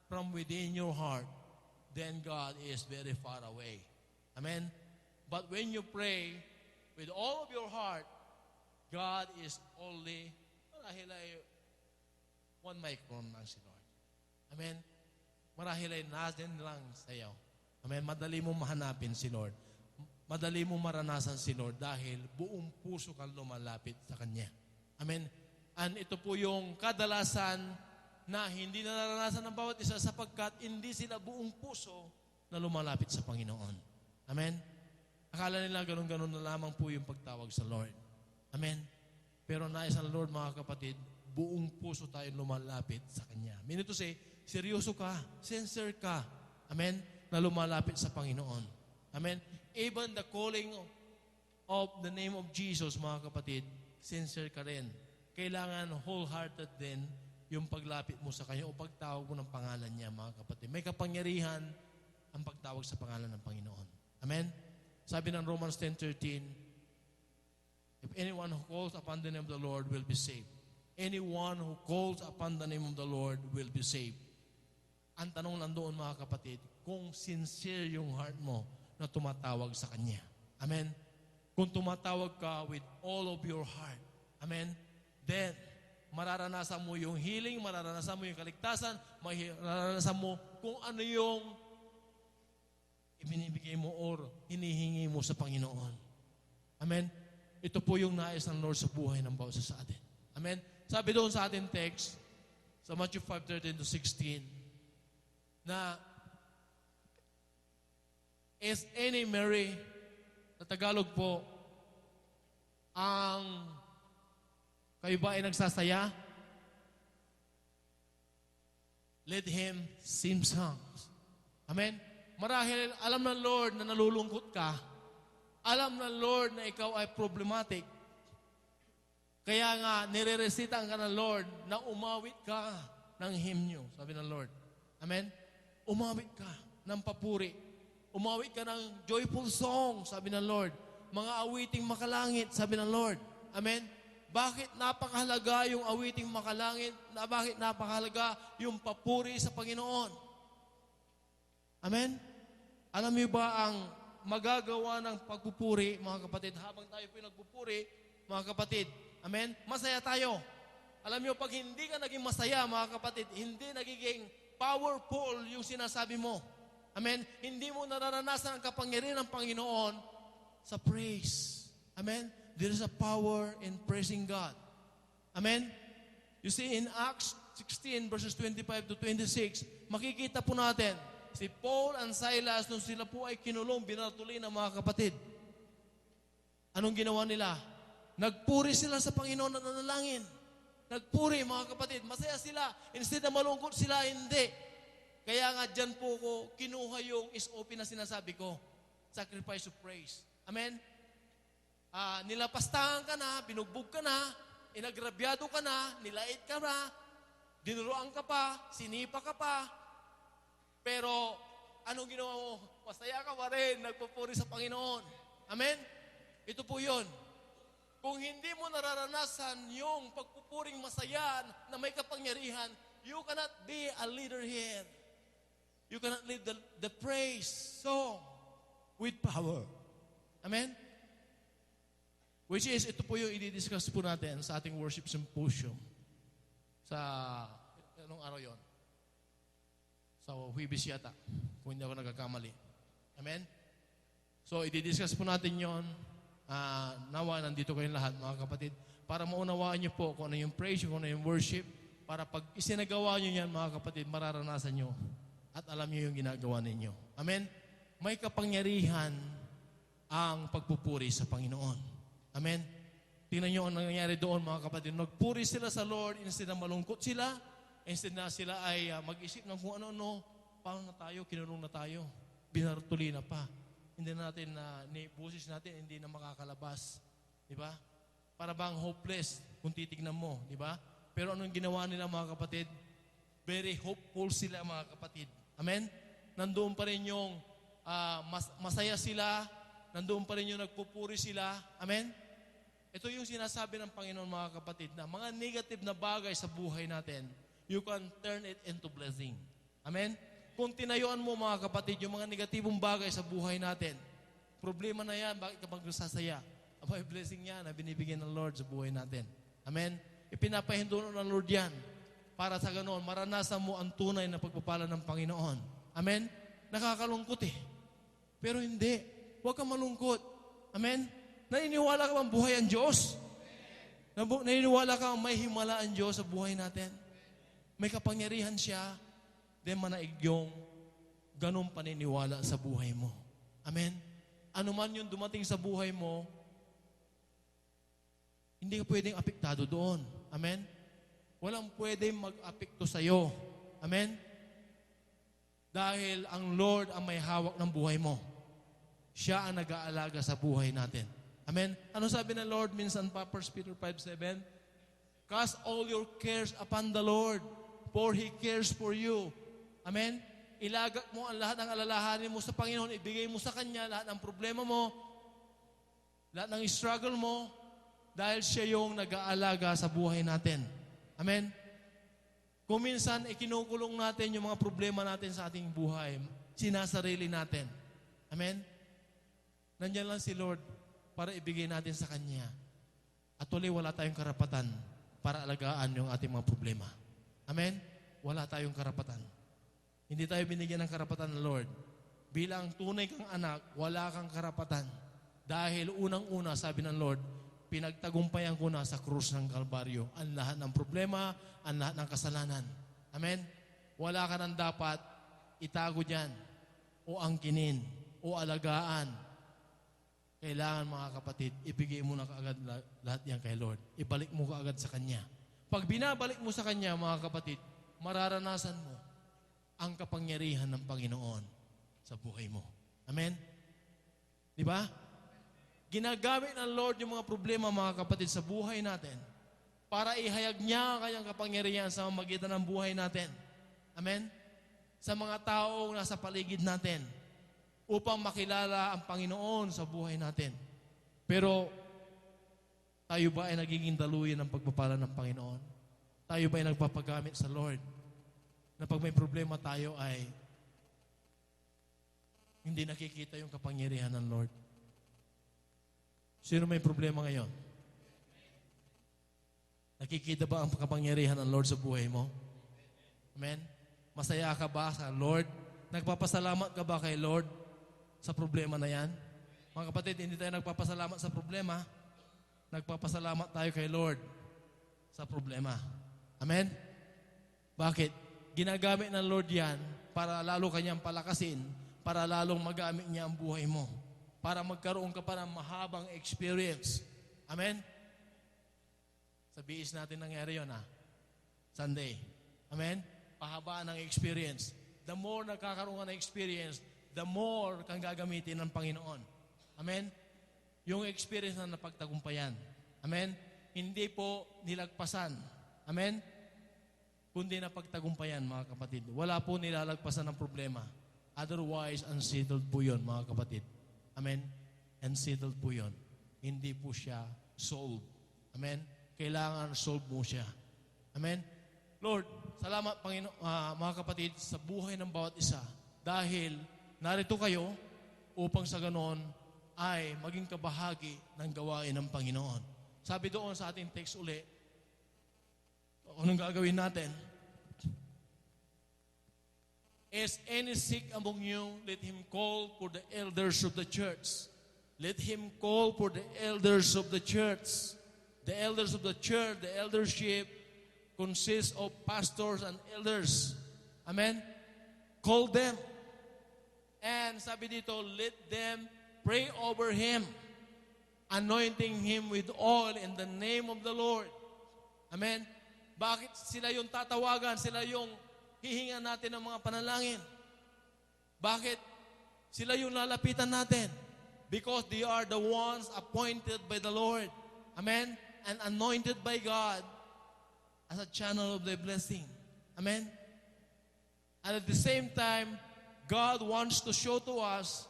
S1: from within your heart, then God is very far away. Amen? But when you pray with all of your heart, God is only, marahil ay 1 micron lang si Lord. Amen? Marahil ay natin lang sa'yo. Amen? Madali mo mahanapin si Lord. Madali mo maranasan si Lord dahil buong puso kang lumalapit sa Kanya. Amen? And ito po yung kadalasan na hindi na naranasan ng bawat isa sapagkat hindi sila buong puso na lumalapit sa Panginoon. Amen? Akala nila ganun-ganun na lamang po yung pagtawag sa Lord. Amen? Pero nais ang Lord, mga kapatid, buong puso tayo lumalapit sa Kanya. Meaning to say, seryoso ka, sincere ka. Amen? Na lumalapit sa Panginoon. Amen? Even the calling of the name of Jesus, mga kapatid, sincere ka rin. Kailangan wholehearted din yung paglapit mo sa Kanya o pagtawag mo ng pangalan niya, mga kapatid. May kapangyarihan ang pagtawag sa pangalan ng Panginoon. Amen? Sabi ng Romans 10:13, if anyone who calls upon the name of the Lord will be saved. Anyone who calls upon the name of the Lord will be saved. Ang tanong nandoon, mga kapatid, kung sincere yung heart mo na tumatawag sa Kanya. Amen? Kung tumatawag ka with all of your heart. Amen? Then, mararanasan mo yung healing, mararanasan mo yung kaligtasan, mararanasan mo kung ano yung ibinibigay mo or hinihingi mo sa Panginoon. Amen? Ito po yung nais ng Lord sa buhay ng bawat isa sa atin. Amen? Sabi doon sa ating text, sa Matthew 5:13-16, na is any merry, sa Tagalog po, ang kayo ba ay nagsasaya? Let him sing songs. Amen? Marahil alam ng Lord na nalulungkot ka. Alam ng Lord na ikaw ay problematic. Kaya nga, nire-recita ka ng Lord na umawit ka ng hymnyo, sabi ng Lord. Amen? Umawit ka ng papuri. Umawit ka ng joyful song, sabi ng Lord. Mga awiting makalangit, sabi ng Lord. Amen? Bakit napakahalaga yung awiting makalangit? Bakit napakahalaga yung papuri sa Panginoon? Amen? Alam niyo ba ang magagawa ng pagpupuri, mga kapatid, habang tayo pinagpupuri, mga kapatid, amen? Masaya tayo. Alam niyo, pag hindi ka naging masaya, mga kapatid, hindi nagiging powerful yung sinasabi mo. Amen? Hindi mo nararanasan ang kapangyarihan ng Panginoon sa praise. Amen? There is a power in praising God. Amen? You see, in Acts 16, verses 25-26, makikita po natin, si Paul and Silas, nung sila po ay kinulong, binartuli ng mga kapatid. Anong ginawa nila? Nagpuri sila sa Panginoon at nanalangin. Nagpuri, mga kapatid. Masaya sila. Instead na malungkot sila, hindi. Kaya nga dyan po ko kinuha yung SOP na sinasabi ko. Sacrifice of praise. Amen? Nilapastangan ka na, binugbog ka na, inagrabyado ka na, nilait ka na, dinuruan ka pa, sinipa ka pa, pero anong ginawa mo? Masaya ka pa rin, nagpupuri sa Panginoon. Amen? Ito po yun. Kung hindi mo nararanasan yung pagpupuring masaya na may kapangyarihan, you cannot be a leader here. You cannot lead the praise song with power. Amen? Which is, ito po yung i-discuss po natin sa ating worship symposium. Sa, anong araw yon? Sa Huwebes yata, kung hindi ako nagkakamali. Amen? So, i-discuss po natin yon. Nawa, nandito kayong lahat, mga kapatid, para maunawaan niyo po kung ano yung praise, kung ano yung worship, para pag isinagawa niyo yan, mga kapatid, mararanasan niyo at alam niyo yung ginagawa ninyo. Amen? May kapangyarihan ang pagpupuri sa Panginoon. Amen? Tingnan niyo ang nangyayari doon, mga kapatid. Nagpuri sila sa Lord, instead na malungkot sila, instead na sila ay mag-isip ng kung ano-ano, paano na tayo, kinulong na tayo, binartuli na pa. Hindi natin na, busis natin, hindi na makakalabas. Di ba? Para bang hopeless kung titignan mo. Di ba? Pero anong ginawa nila, mga kapatid? Very hopeful sila, mga kapatid. Amen? Nandoon pa rin yung masaya sila, nandoon pa rin yung nagpupuri sila. Amen? Ito yung sinasabi ng Panginoon, mga kapatid, na mga negative na bagay sa buhay natin, you can turn it into blessing. Amen? Kung tinayuan mo, mga kapatid, yung mga negatibong bagay sa buhay natin, Problema na yan, bakit ka magsasaya? Abay, blessing yan na binibigyan ng Lord sa buhay natin. Amen? Ipinapahinduno ng Lord yan para sa ganoon, maranasan mo ang tunay na pagpapala ng Panginoon. Amen? Nakakalungkot eh. Pero hindi. Huwag kang malungkot. Amen? Naniniwala ka bang buhay ang Diyos? Naniniwala ka may himala ang Diyos sa buhay natin? May kapangyarihan siya, then manaig yung ganong paniniwala sa buhay mo. Amen? Ano man yung dumating sa buhay mo, hindi ka pwedeng apektado doon. Amen? Walang pwedeng mag-apekto sa'yo. Amen? Dahil ang Lord ang may hawak ng buhay mo. Siya ang nag-aalaga sa buhay natin. Amen? Ano sabi ng Lord minsan pa, 1 Peter 5:7? Cast all your cares upon the Lord, for He cares for you. Amen? Ilagak mo ang lahat ng alalahanin mo sa Panginoon, ibigay mo sa Kanya lahat ng problema mo, lahat ng struggle mo, dahil siya yung nag-aalaga sa buhay natin. Amen? Kung minsan, ikinukulong natin yung mga problema natin sa ating buhay, sinasarili natin. Amen? Nandiyan lang si Lord para ibigay natin sa Kanya. At tuloy, wala tayong karapatan para alagaan yung ating mga problema. Amen? Wala tayong karapatan. Hindi tayo binigyan ng karapatan ng Lord. Bilang tunay kang anak, wala kang karapatan. Dahil unang-una, sabi ng Lord, pinagtagumpayan ko na sa krus ng Kalbaryo ang lahat ng problema, ang lahat ng kasalanan. Amen? Wala ka nang dapat itago dyan, o angkinin, o alagaan. Kailangan, mga kapatid, ibigay mo na kaagad lahat yan kay Lord. Ibalik mo kaagad sa Kanya. Pag binabalik mo sa Kanya, mga kapatid, mararanasan mo ang kapangyarihan ng Panginoon sa buhay mo. Amen? Di ba? Ginagamit ng Lord yung mga problema, mga kapatid, sa buhay natin para ihayag niya ang kanyang kapangyarihan sa magitan ng buhay natin. Amen? Sa mga taong nasa paligid natin upang makilala ang Panginoon sa buhay natin. Pero tayo ba ay nagiging daluyan ng pagpapala ng Panginoon? Tayo ba ay nagpapagamit sa Lord? Na pag may problema tayo ay hindi nakikita yung kapangyarihan ng Lord. Sino may problema ngayon? Nakikita ba ang kapangyarihan ng Lord sa buhay mo? Amen? Masaya ka ba sa Lord? Nagpapasalamat ka ba kay Lord sa problema na yan? Mga kapatid, hindi tayo nagpapasalamat sa problema. Nagpapasalamat tayo kay Lord sa problema. Amen? Bakit? Ginagamit ng Lord yan para lalo kanyang palakasin, para lalong magamit niya ang buhay mo, para magkaroon ka pa ng mahabang experience. Amen? Sa BS natin nangyari yun, Sunday. Amen? Pahabaan ng experience. The more nagkakaroon ka ng experience, the more kang gagamitin ng Panginoon. Amen? Yung experience na napagtagumpayan. Amen? Hindi po nilagpasan. Amen? Kundi na pagtagumpayan, mga kapatid. Wala po nilalagpasan ng problema. Otherwise, unsettled po yun, mga kapatid. Amen? Unsettled po yun. Hindi po siya solved. Amen? Kailangan solve mo siya. Amen? Lord, salamat, mga kapatid, sa buhay ng bawat isa. Dahil narito kayo upang sa ganon ay maging kabahagi ng gawain ng Panginoon. Sabi doon sa ating text uli, anong gagawin natin? Is any sick among you, let him call for the elders of the church. Let him call for the elders of the church. The elders of the church, the eldership, consists of pastors and elders. Amen? Call them. And sabi dito, let them pray over him, anointing him with oil in the name of the Lord. Amen? Bakit sila yung tatawagan? Sila yung hihingan natin ng mga panalangin. Bakit? Sila yung lalapitan natin. Because they are the ones appointed by the Lord. Amen? And anointed by God as a channel of their blessing. Amen? And at the same time, God wants to show to us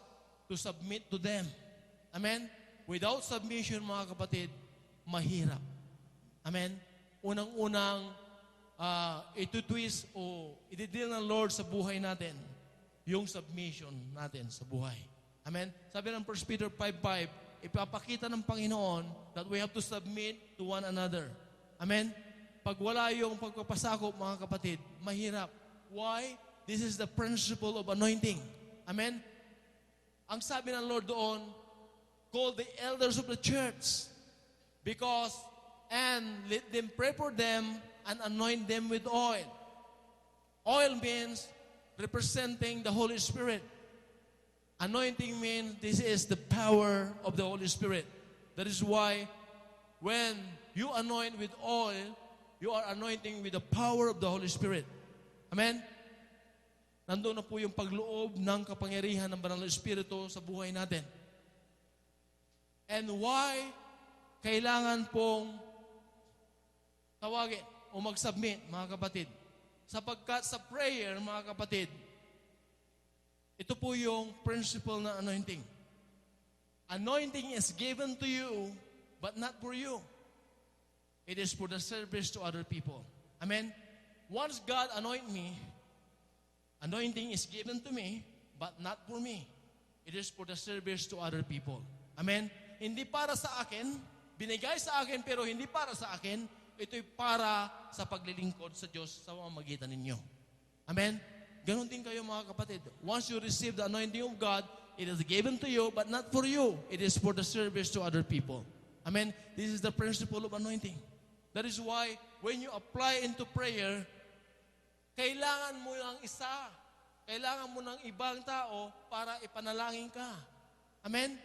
S1: to submit to them. Amen? Without submission, mga kapatid, mahirap. Amen? Unang-unang itutwist o ididil ng Lord sa buhay natin yung submission natin sa buhay. Amen? Sabi ng 1 Peter 5:5, ipapakita ng Panginoon that we have to submit to one another. Amen? Pag wala yung pagpapasakop, mga kapatid, mahirap. Why? This is the principle of anointing. Amen? Ang sabi ng Lord doon, call the elders of the church and let them pray for them and anoint them with oil. Oil means representing the Holy Spirit. Anointing means this is the power of the Holy Spirit. That is why when you anoint with oil, you are anointing with the power of the Holy Spirit. Amen? Nandun na po yung pagloob ng kapangyarihan ng Banal na Espiritu sa buhay natin. And why kailangan pong tawagin o mag-submit, mga kapatid? Sapagkat sa prayer, mga kapatid, ito po yung principle na anointing. Anointing is given to you, but not for you. It is for the service to other people. Amen? Once God anoint me, anointing is given to me, but not for me. It is for the service to other people. Amen? Hindi para sa akin, binigay sa akin, pero hindi para sa akin, ito'y para sa paglilingkod sa Diyos sa pamamagitan ninyo. Amen? Ganon din kayo, mga kapatid. Once you receive the anointing of God, it is given to you, but not for you. It is for the service to other people. Amen? This is the principle of anointing. That is why, when you apply into prayer, kailangan mo ng isa. Kailangan mo ng ibang tao para ipanalangin ka. Amen?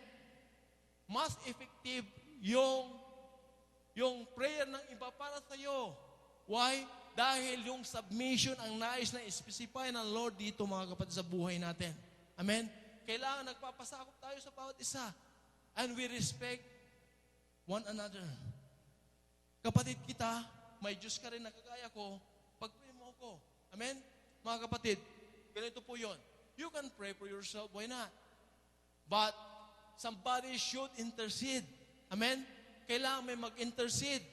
S1: Mas effective yung prayer ng iba para sa iyo. Why? Dahil yung submission ang nais na specify ng Lord dito, mga kapatid, sa buhay natin. Amen? Kailangan nagpapasakop tayo sa bawat isa. And we respect one another. Kapatid kita, may Diyos ka rin na kagaya ko, pag-pray mo ko. Amen? Mga kapatid, ganito po yun. You can pray for yourself, why not? But somebody should intercede. Amen? Kailangan may mag-intercede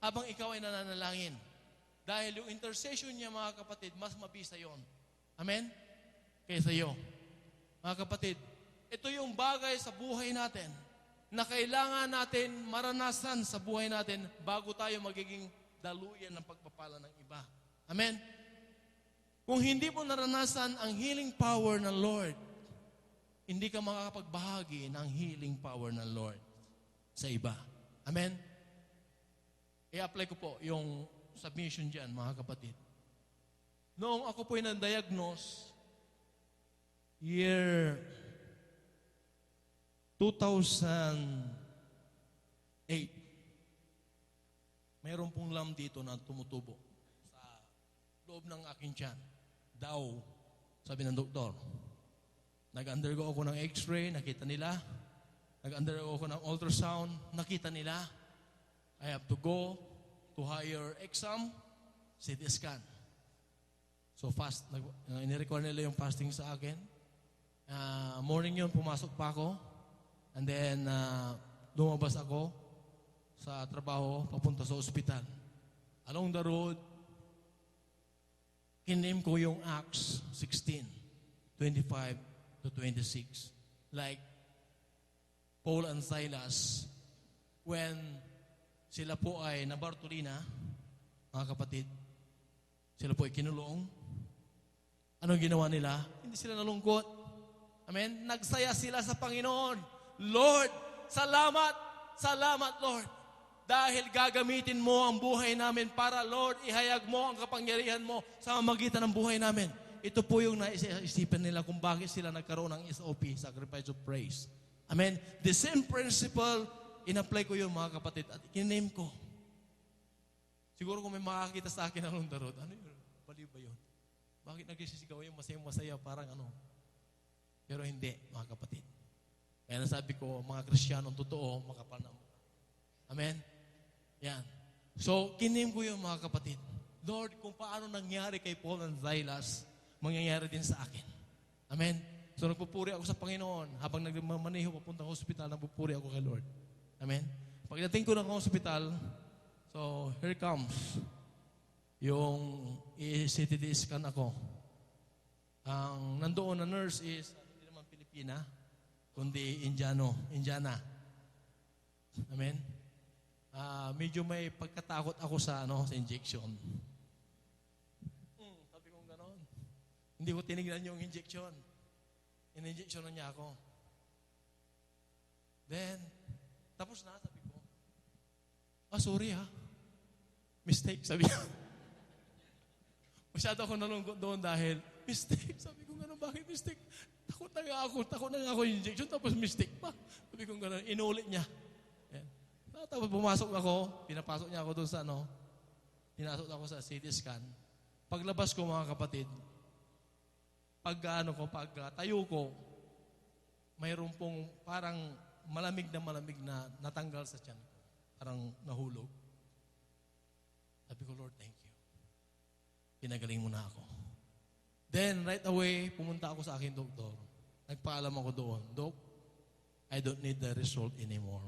S1: habang ikaw ay nananalangin. Dahil yung intercession niya, mga kapatid, mas mabisa yon. Amen? Kaysa iyo. Mga kapatid, ito yung bagay sa buhay natin na kailangan natin maranasan sa buhay natin bago tayo magiging daluyan ng pagpapala ng iba. Amen? Kung hindi mo naranasan ang healing power ng Lord, hindi ka makakapagbahagi ng healing power ng Lord sa iba. Amen? I-apply ko po yung submission dyan, mga kapatid. Noong ako po'y na-diagnose, year 2008, mayroon pong lump dito na tumutubo sa loob ng aking tiyan. Daw, sabi ng doktor. Nag-undergo ako ng x-ray, nakita nila. Nag-undergo ako ng ultrasound, nakita nila. I have to go to higher exam, CT scan. So fast, inirequire nila yung fasting sa akin. Morning yun, pumasok pa ako. And then, lumabas ako sa trabaho, papunta sa ospital. Along the road, kiname ko yung Acts 16:25-26. Like, Paul and Silas, when sila po ay nabartolina, mga kapatid, sila po ay kinulong. Anong ginawa nila? Hindi sila nalungkot. Amen? Nagsaya sila sa Panginoon. Lord, salamat, salamat, Lord. Dahil gagamitin mo ang buhay namin para, Lord, ihayag mo ang kapangyarihan mo sa magitan ng buhay namin. Ito po yung naisipan nila kung bakit sila nagkaroon ng SOP, Sacrifice of Praise. Amen? The same principle, in-apply ko yun, mga kapatid, at ikiname ko. Siguro kung may makakita sa akin along the road, ano yun? Baliw ba yun? Bakit nagsisigaw yung masaya-masaya, parang ano? Pero hindi, mga kapatid. Kaya nasabi ko, mga Kristiyanong totoo, makapal na mukha. Amen? Yan. So, kiname ko yung mga kapatid. Lord, kung paano nangyari kay Paul and Silas, mangyayari din sa akin. Amen? So, nagpupuri ako sa Panginoon. Habang nagmamaneho papuntang hospital, nagpupuri ako kay Lord. Amen? Pagdating ko ng hospital, so, here comes yung CT scan ako. Ang nandoon na nurse is, hindi naman Pilipina, kundi Indiana. Amen? Medyo may pagkatakot ako sa injection. Sabi ko gano'n. Hindi ko tinignan yung injection. In-injection na niya ako. Then, tapos na, sabi ko. Sorry ha. Mistake, sabi niya. Masyado ako nalungkot doon dahil mistake. Sabi ko gano'n, bakit mistake? Takot na nga ako yung injection, tapos mistake pa. Sabi ko gano'n, inulit niya. Yan. Tapos pumasok ako, pinapasok niya ako doon sa pinasok ako sa CT scan. Paglabas ko mga kapatid, pag tayo ko, mayroon pong parang malamig na natanggal sa tiyan ko. Parang nahulog. Sabi ko, Lord, thank you. Pinagaling mo na ako. Then, right away, pumunta ako sa aking doktor. Nagpaalam ako doon, Doc, I don't need the result anymore.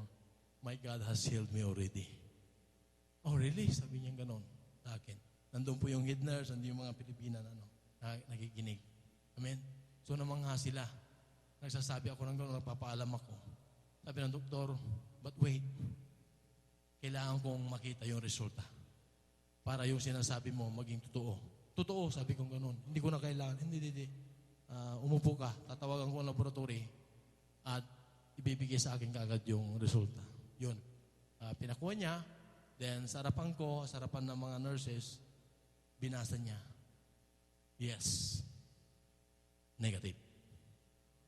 S1: My God has healed me already. Oh, really? Sabi niya gano'n sa akin. Nandun po yung head nurse, nandun yung mga Pilipina na nakikinig. Amen? So, namangha sila. Nagsasabi ako ng gano'n, nagpapaalam ako. Sabi ng doktor, but wait, kailangan kong makita yung resulta para yung sinasabi mo maging totoo. Totoo, sabi kong gano'n. Hindi ko na kailangan. Hindi. Umupo ka, tatawagan ko ang laboratory at ibibigay sa akin kaagad yung resulta. Yun. Pinakuha niya, then sa harapan ko, sa harapan ng mga nurses, binasa niya. Yes. Negative.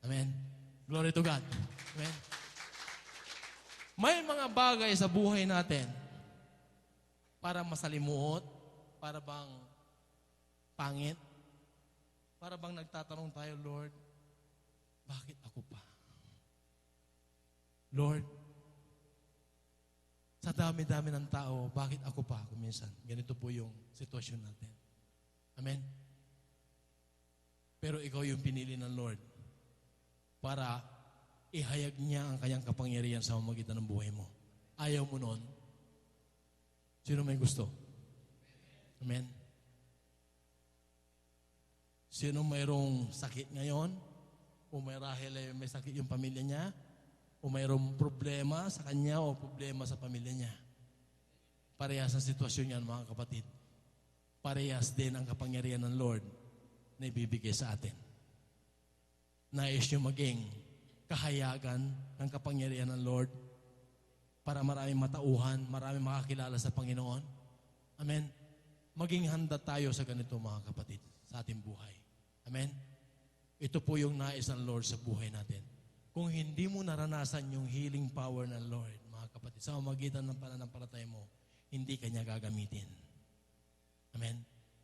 S1: Amen. Glory to God. Amen. May mga bagay sa buhay natin para masalimuot, para bang pangit, para bang nagtatanong tayo, Lord, bakit ako pa? Lord, sa dami-dami ng tao, bakit ako pa kuminsan? Ganito po yung sitwasyon natin. Amen? Pero ikaw yung pinili ng Lord para ihayag niya ang kanyang kapangyarihan sa pamamagitan ng buhay mo. Ayaw mo noon? Sino may gusto? Amen? Sino mayroong sakit ngayon? O may sakit yung pamilya niya? O mayroong problema sa kanya o problema sa pamilya niya? Parehas ang sitwasyon yan, mga kapatid. Parehas din ang kapangyarihan ng Lord na ibibigay sa atin. Nais niyo maging kahayagan ng kapangyarihan ng Lord para maraming matauhan, maraming makakilala sa Panginoon. Amen? Maging handa tayo sa ganito, mga kapatid, sa ating buhay. Amen? Ito po yung nais ng Lord sa buhay natin. Kung hindi mo naranasan yung healing power ng Lord, mga kapatid, sa pamamagitan ng pananampalataya mo, hindi kanya gagamitin. Amen?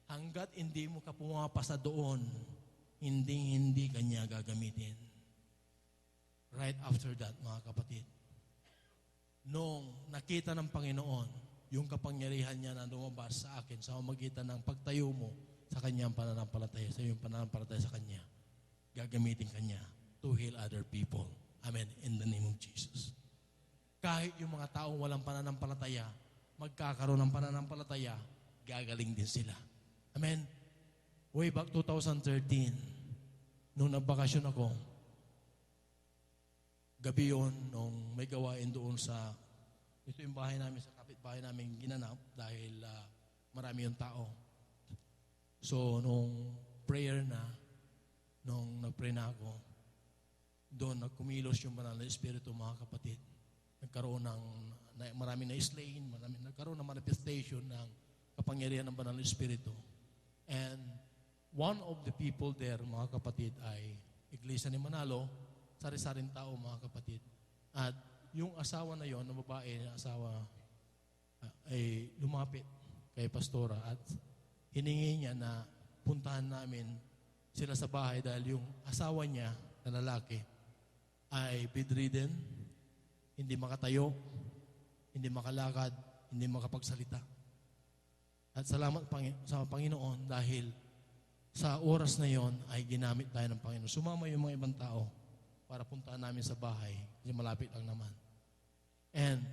S1: Hanggat hindi mo ka pumapasa doon, hindi kanya gagamitin. Right after that, mga kapatid, nung nakita ng Panginoon yung kapangyarihan niya na lumabas sa akin sa pamamagitan ng pagtayo mo sa kanyang pananampalataya, sa iyong pananampalataya sa kanya, gagamitin kanya to heal other people. Amen. In the name of Jesus. Kahit yung mga taong walang pananampalataya, magkakaroon ng pananampalataya, gagaling din sila. Amen. Way back 2013, nung nagbakasyon ako, gabi yun, nung may gawain doon ito yung bahay namin, sa kapitbahay namin ginanap dahil marami yung tao. So, nung prayer na, nung nag-pray na ako, doon nagkumilos yung banal na Espiritu, mga kapatid. Nagkaroon maraming na-slain, nagkaroon ng manifestation ng kapangyarihan ng banal na Espiritu. And one of the people there, mga kapatid, ay Iglesia ni Manalo, sari-saring tao, mga kapatid. At yung asawa na yon, ng babae na asawa, ay lumapit kay pastora at hiningi niya na puntahan namin sila sa bahay dahil yung asawa niya na lalaki ay bedridden, hindi makatayo, hindi makalakad, hindi makapagsalita. At salamat sa Panginoon dahil sa oras na yon ay ginamit tayo ng Panginoon. Sumama yung mga ibang tao para puntahan namin sa bahay kasi malapit lang naman. And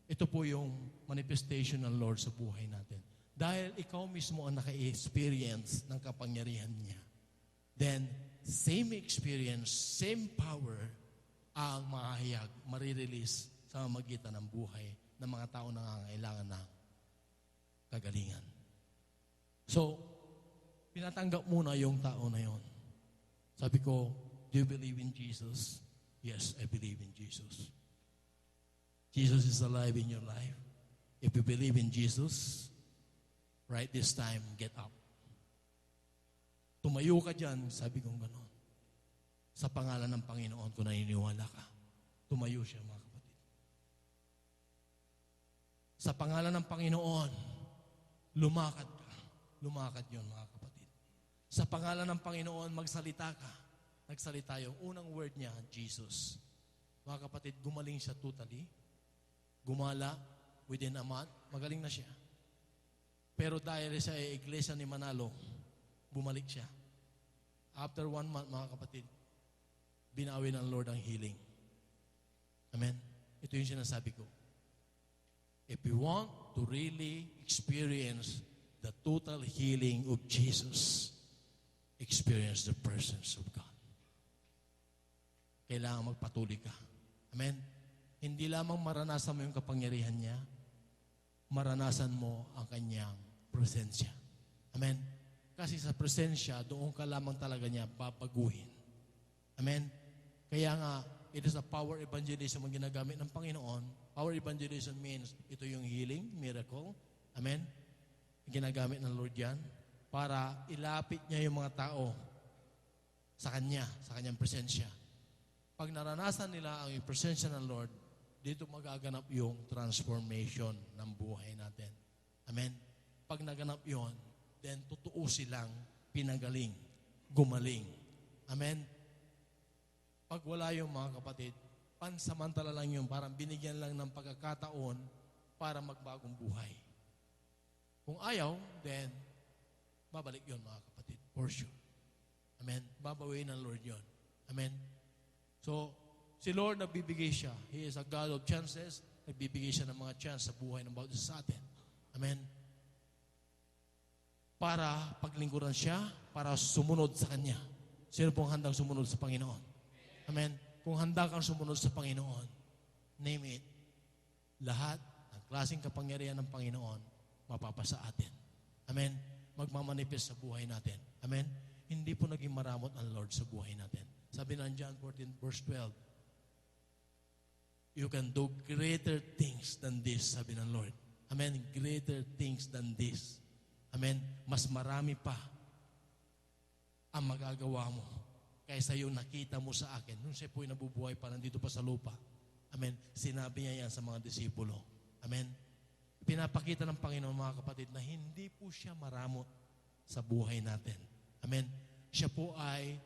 S1: ito po yung manifestation ng Lord sa buhay natin. Dahil ikaw mismo ang naka-experience ng kapangyarihan niya, then same experience, same power ang mahayag, marirelease sa magitan ng buhay ng mga tao na nangangailangan ng kagalingan. So, pinatanggap muna yung tao na yon. Sabi ko, do you believe in Jesus? Yes, I believe in Jesus. Jesus is alive in your life. If you believe in Jesus, right this time, get up. Tumayo ka dyan, sabi kong gano'n. Sa pangalan ng Panginoon, kung naniniwala ka, tumayo siya, mga kapatid. Sa pangalan ng Panginoon, lumakad ka. Lumakad yun, mga kapatid. Sa pangalan ng Panginoon, magsalita ka. Nagsalita yung unang word niya, Jesus. Mga kapatid, gumaling siya totally. Gumala, within a month, magaling na siya. Pero dahil sa iglesia ni Manalo, bumalik siya. After 1 month, mga kapatid, binawi ng Lord ang healing. Amen? Ito yung sinasabi ko. If you want to really experience the total healing of Jesus, experience the presence of God. Kailangan magpatuloy ka. Amen? Hindi lamang maranasan mo yung kapangyarihan niya, maranasan mo ang kanyang presensya. Amen? Kasi sa presensya, doon ka lamang talaga niya babaguhin. Amen? Kaya nga, it is a power evangelism ang ginagamit ng Panginoon. Power evangelism means ito yung healing, miracle. Amen? Ginagamit ng Lord yan para ilapit niya yung mga tao sa Kanya, sa Kanyang presensya. Pag naranasan nila ang presensya ng Lord, dito magaganap yung transformation ng buhay natin. Amen? Pag naganap yon, then totoo silang pinagaling, gumaling. Amen? Pag wala yung mga kapatid, pansamantala lang yun, parang binigyan lang ng pagkakataon para magbagong buhay. Kung ayaw, then babalik yon mga kapatid, for sure. Amen? Babawin ng Lord yon. Amen? So, si Lord nagbibigay siya. He is a God of chances. Nagbibigay siya ng mga chance sa buhay ng bawat isa sa atin. Amen? Para paglingkuran siya, para sumunod sa Kanya. Sino pong handang sumunod sa Panginoon? Amen? Kung handa kang sumunod sa Panginoon, name it, lahat ng klaseng kapangyarihan ng Panginoon, mapapasa atin. Amen? Magmamanifest sa buhay natin. Amen? Hindi po naging maramot ang Lord sa buhay natin. Sabi ng John 14, verse 12, you can do greater things than this, sabi ng Lord. Amen? Greater things than this. Amen? Mas marami pa ang magagawa mo kaysa yung nakita mo sa akin. Nung siya po'y nabubuhay pa, nandito pa sa lupa. Amen? Sinabi niya yan sa mga disipulo. Amen? Pinapakita ng Panginoon, mga kapatid, na hindi po siya maramot sa buhay natin. Amen? Siya po ay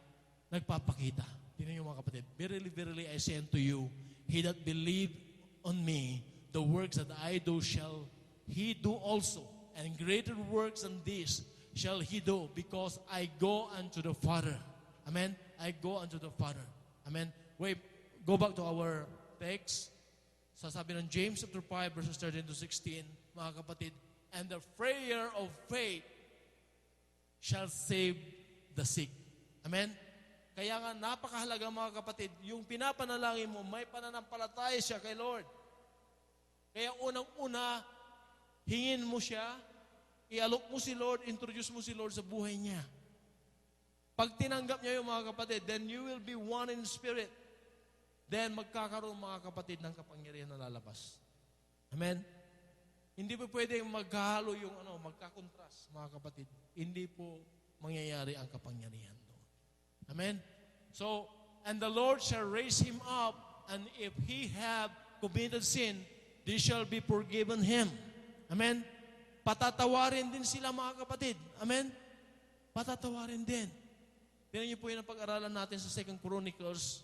S1: nagpapakita. Tingnan niyo mga kapatid, verily, verily, I say unto you, he that believe on me, the works that I do shall he do also, and greater works than this shall he do, because I go unto the Father. Amen? I go unto the Father. Amen? Wait, go back to our text. Sasabi ng James chapter 5, verses 13 to 16, mga kapatid, and the prayer of faith shall save the sick. Amen? Kaya nga, napakahalaga mga kapatid, yung pinapanalangin mo, may pananampalataya siya kay Lord. Kaya unang-una, hingin mo siya, ialok mo si Lord, introduce mo si Lord sa buhay niya. Pag tinanggap niya yung mga kapatid, then you will be one in spirit. Then magkakaroon mga kapatid ng kapangyarihan na lalabas. Amen? Hindi po pwedeng maghalo yung magkakontrast mga kapatid. Hindi po mangyayari ang kapangyarihan. Amen? So, and the Lord shall raise him up, and if he have committed sin, they shall be forgiven him. Amen? Patatawarin din sila mga kapatid. Amen? Patatawarin din. Tingnan niyo po yun ang pag-aralan natin sa 2 Chronicles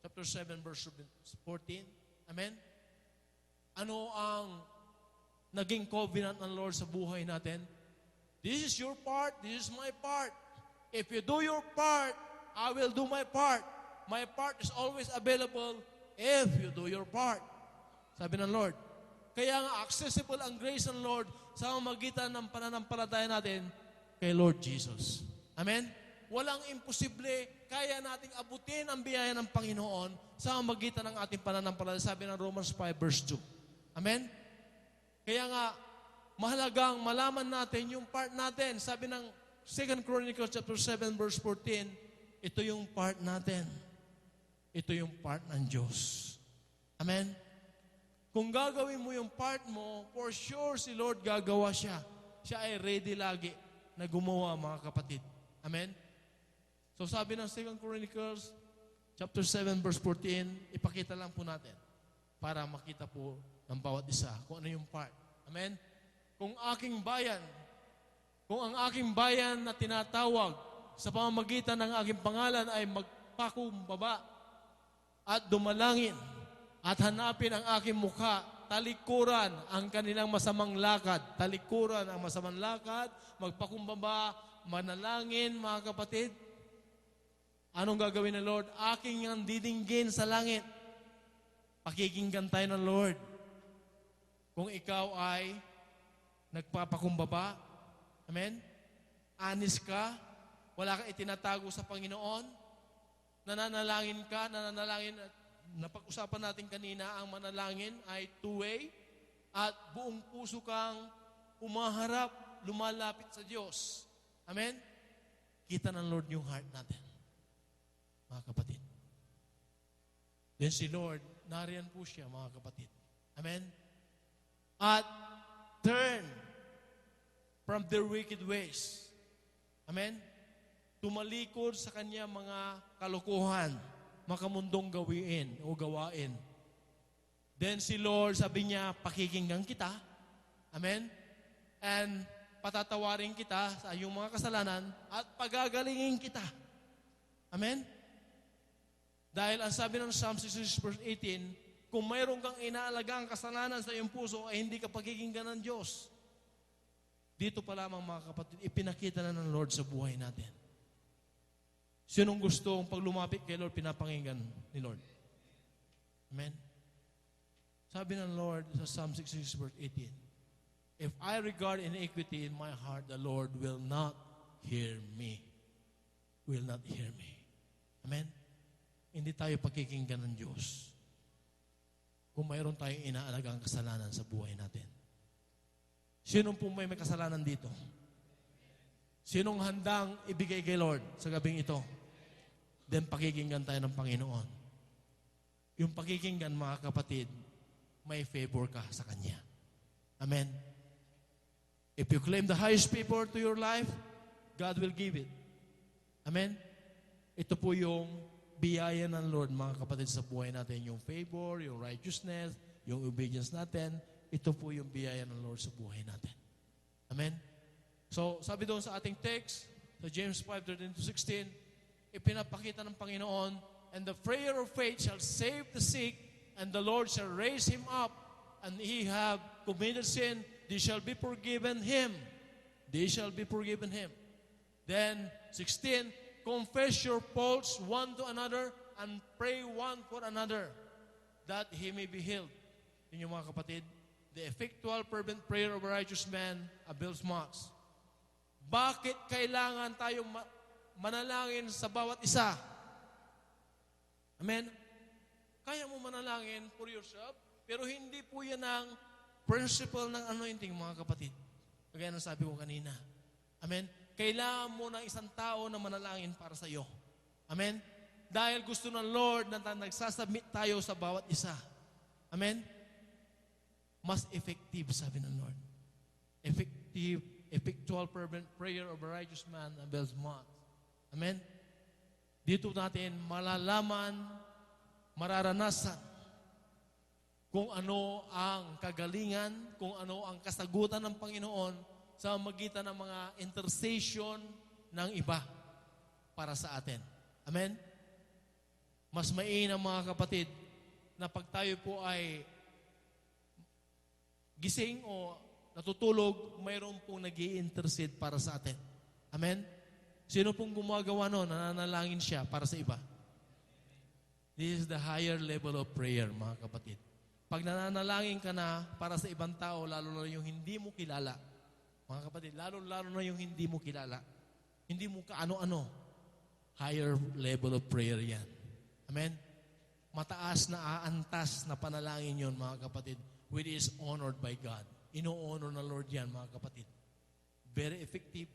S1: chapter 7, verse 14. Amen? Ano ang naging covenant ng Lord sa buhay natin? This is your part, this is my part. If you do your part, I will do my part. My part is always available if you do your part. Sabi ng Lord. Kaya nga accessible ang grace ng Lord sa magitan ng pananampalataya natin kay Lord Jesus. Amen? Walang imposible. Kaya nating abutin ang biyaya ng Panginoon sa magitan ng ating pananampalataya. Sabi ng Romans 5 verse 2. Amen? Kaya nga, mahalagang malaman natin yung part natin. Sabi ng 2 Chronicles chapter 7 verse 14, ito yung part natin. Ito yung part ng Diyos. Amen? Kung gagawin mo yung part mo, for sure si Lord gagawa siya. Siya ay ready lagi na gumawa, mga kapatid. Amen? So sabi ng 2 Chronicles chapter 7 verse 14, ipakita lang po natin para makita po ng bawat isa kung ano yung part. Amen? Kung ang aking bayan na tinatawag sa pamamagitan ng aking pangalan ay magpakumbaba at dumalangin at hanapin ang aking mukha, talikuran ang kanilang masamang lakad. Talikuran ang masamang lakad, magpakumbaba, manalangin, mga kapatid. Anong gagawin ng Lord? Aking ang didinggin sa langit. Pakikinggan tayo ng Lord. Kung ikaw ay nagpapakumbaba, amen? Honest ka, wala kang itinatago sa Panginoon, nananalangin ka, napag-usapan natin kanina, ang manalangin ay two-way at buong puso kang umaharap, lumalapit sa Diyos. Amen? Kita ng Lord yung heart natin, mga kapatid. Then si Lord, nariyan po siya, mga kapatid. Amen? At turn from their wicked ways. Amen? Tumalikod sa kanya mga kalokohan, makamundong gawain. Then si Lord, sabi niya, pakikinggan kita. Amen? And patatawarin kita sa iyong mga kasalanan at pagagalingin kita. Amen? Dahil ang sabi ng Psalm 66 verse 18, kung mayroon kang inaalagang kasalanan sa iyong puso, ay hindi ka pakikinggan ng Diyos. Dito pa lamang, mga kapatid, ipinakita na ng Lord sa buhay natin. Sinong gustong pag lumapit kay Lord, pinapakinggan ni Lord? Amen? Sabi ng Lord sa Psalm 66 verse 18, if I regard iniquity in my heart, the Lord will not hear me. Will not hear me. Amen? Hindi tayo pakikinggan ng Diyos kung mayroon tayong inaalagang kasalanan sa buhay natin. Sinong po may kasalanan dito? Sinong handang ibigay kay Lord sa gabing ito? Then pakikinggan tayo ng Panginoon. Yung pakikinggan, mga kapatid, may favor ka sa Kanya. Amen? If you claim the highest favor to your life, God will give it. Amen? Ito po yung biyaya ng Lord, mga kapatid, sa buhay natin. Yung favor, yung righteousness, yung obedience natin. Ito po yung biyaya ng Lord sa buhay natin. Amen? So, sabi doon sa ating text, sa James 5:13-16, ipinapakita ng Panginoon, and the prayer of faith shall save the sick, and the Lord shall raise him up, and he have committed sin, they shall be forgiven him. They shall be forgiven him. Then, 16, confess your faults one to another, and pray one for another, that he may be healed. Yun yung mga kapatid, the effectual fervent prayer of a righteous man avails much. Bakit kailangan tayong manalangin sa bawat isa? Amen? Kaya mo manalangin for yourself, pero hindi po yan ang principle ng anointing, mga kapatid. Kagaya ng sabi ko kanina. Amen? Kailangan mo ng isang tao na manalangin para sa iyo. Amen? Dahil gusto ng Lord na nagsasubmit tayo sa bawat isa. Amen? Mas effective, sabi ng Lord. Effectual fervent prayer of a righteous man avails much. Amen? Dito natin malalaman, mararanasan kung ano ang kagalingan, kung ano ang kasagutan ng Panginoon sa magitan ng mga intercession ng iba para sa atin. Amen? Mas mainam, mga kapatid, na pag tayo po ay gising o natutulog, mayroon pong nag-i-intercede para sa atin. Amen? Sino pong gumagawa noon? Nananalangin siya para sa iba. This is the higher level of prayer, mga kapatid. Pag nananalangin ka na para sa ibang tao, lalo na yung hindi mo kilala, mga kapatid, lalo na yung hindi mo kilala, hindi mo kaano-ano, higher level of prayer yan. Amen? Mataas na aantas na panalangin yon mga kapatid, which is honored by God. Ino-honor ng Lord yan, mga kapatid. Very effective.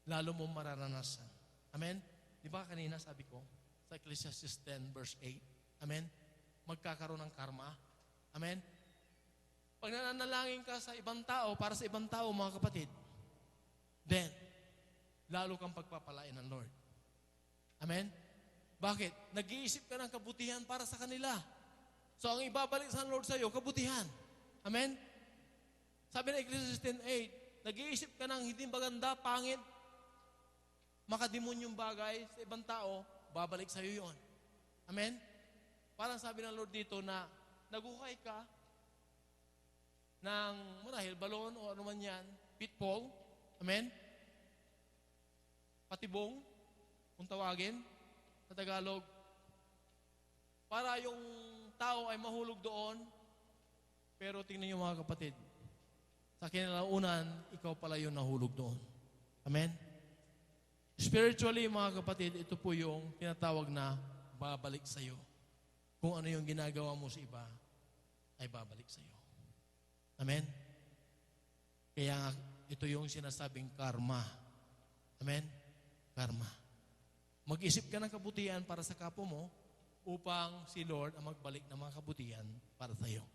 S1: Lalo mo mararanasan. Amen? Di ba kanina sabi ko, sa Ecclesiastes 10 verse 8, amen? Magkakaroon ng karma. Amen? Pag nananalangin ka sa ibang tao, para sa ibang tao, mga kapatid, then, lalo kang pagpapalain ng Lord. Amen? Bakit? Nag-iisip ka ng kabutihan para sa kanila. So, ang ibabalik sa Lord sa iyo, kabutihan. Amen? Sabi ng Ecclesiastes 10:8, nag-iisip ka ng hindi maganda, pangit, makademonyong bagay sa ibang tao, babalik sa iyo yon. Amen? Parang sabi ng Lord dito na naguhukay ka ng marahil balon o ano man yan, pitfall, amen? Patibong, kung tawagin, sa Tagalog, para yung tao ay mahulog doon, pero tingnan niyo mga kapatid, sa kinalaunan, ikaw pala yung nahulog doon. Amen? Spiritually, mga kapatid, ito po yung tinatawag na babalik sa iyo. Kung ano yung ginagawa mo sa iba, ay babalik sa iyo. Amen? Kaya ito yung sinasabing karma. Amen? Karma. Mag-isip ka ng kabutihan para sa kapwa mo upang si Lord ang magbalik ng mga kabutihan para sa iyo.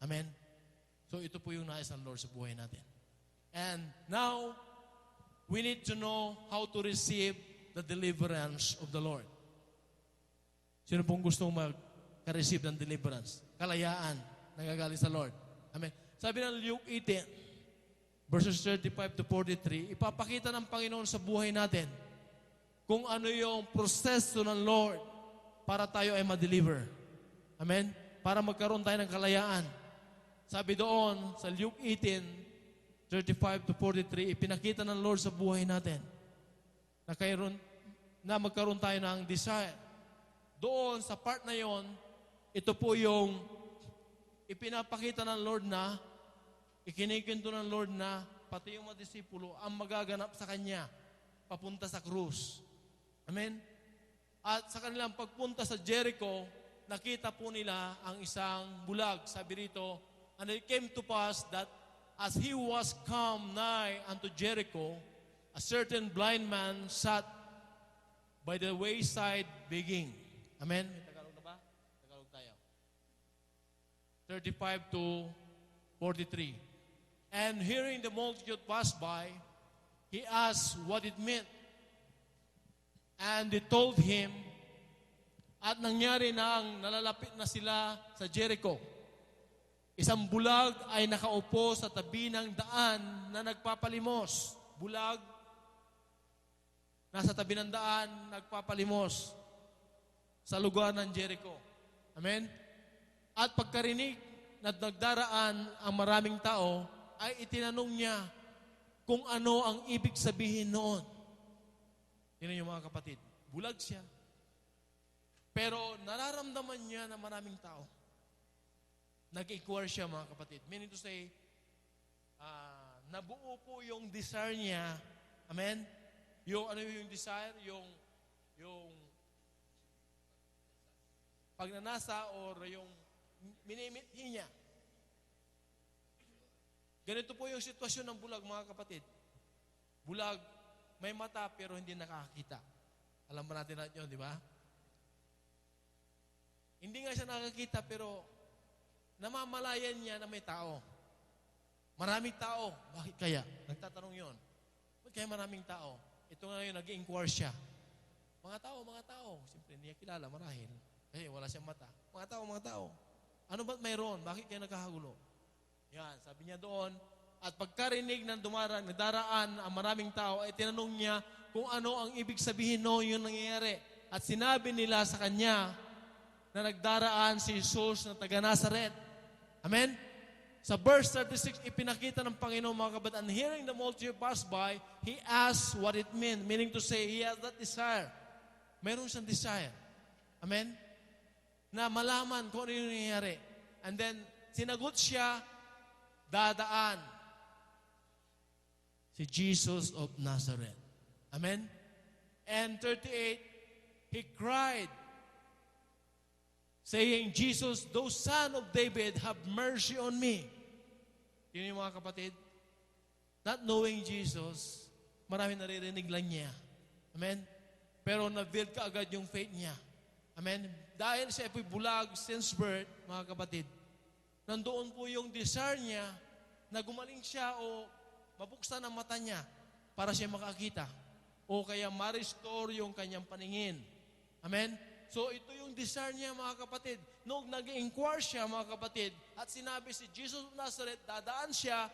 S1: Amen? So ito po yung nais ng Lord sa buhay natin. And now, we need to know how to receive the deliverance of the Lord. Sino pong gustong mag-receive ng deliverance? Kalayaan, nagagaling sa Lord. Amen. Sabi ng Luke 18, verses 35 to 43, ipapakita ng Panginoon sa buhay natin kung ano yung proseso ng Lord para tayo ay ma-deliver. Amen? Para magkaroon tayo ng kalayaan. Sabi doon sa Luke 18, 35 to 43, ipinakita ng Lord sa buhay natin na magkaroon tayo ng desire. Doon sa part na yon, ito po yung ipinapakita ng Lord na, ikinikinto ng Lord na, pati yung mga disipulo ang magaganap sa Kanya, papunta sa krus. Amen? At sa kanilang pagpunta sa Jericho, nakita po nila ang isang bulag. Sabi rito, and it came to pass that as he was come nigh unto Jericho, a certain blind man sat by the wayside begging. Amen? May Tagalog na ba? Tagalog tayo. 35 to 43. And hearing the multitude pass by, he asked what it meant. And they told him, at nangyari na ang nalalapit na sila sa Jericho. Isang bulag ay nakaupo sa tabi ng daan na nagpapalimos. Bulag, nasa tabi ng daan, nagpapalimos sa lugar ng Jericho. Amen? At pagkarinig na nagdaraan ang maraming tao, ay itinanong niya kung ano ang ibig sabihin noon. Tingnan niyo mga kapatid, bulag siya. Pero nararamdaman niya na maraming tao. Nag-inquire siya mga kapatid. Meaning to say, nabuo po yung desire niya. Amen? Yung ano yung desire? Yung pagnanasa or yung minimithi niya. Ganito po yung sitwasyon ng bulag mga kapatid. Bulag, may mata pero hindi nakakita. Alam ba natin yun, di ba? Hindi nga siya nakakita pero namamalayan niya na may tao. Maraming tao. Bakit kaya? Nagtatanong yon. Bakit kaya maraming tao? Ito nga yun, nag-inquire siya. Mga tao. Siyempre, hindi niya kilala, marahil. Kasi wala siyang mata. Mga tao. Ano ba't mayroon? Bakit kaya nagkakagulo? Yan, sabi niya doon. At pagkarinig ng nadaraan ang maraming tao, ay tinanong niya kung ano ang ibig sabihin noon yung nangyayari. At sinabi nila sa kanya na nagdaraan si Jesus na taga Nazaret. Amen? Sa verse 36, ipinakita ng Panginoon mga kapatid, and hearing the multitude pass by, he asked what it meant. Meaning to say, he has that desire. Meron siyang desire. Amen? Na malaman kung ano yung nangyayari. And then, sinagot siya, dadaan si Jesus of Nazareth. Amen? And 38, he cried, saying, Jesus, thou son of David, have mercy on me. Yun yung mga kapatid. Not knowing Jesus, marami naririnig lang niya. Amen? Pero na-build ka agad yung faith niya. Amen? Dahil siya po'y bulag since birth, mga kapatid, nandoon po yung desire niya na gumaling siya o mabuksan ang mata niya para siya makakita. O kaya ma-restore yung kanyang paningin. Amen? So ito yung desire niya, mga kapatid. Noong nag-inquire siya, mga kapatid, at sinabi si Jesus of Nazareth, dadaan siya,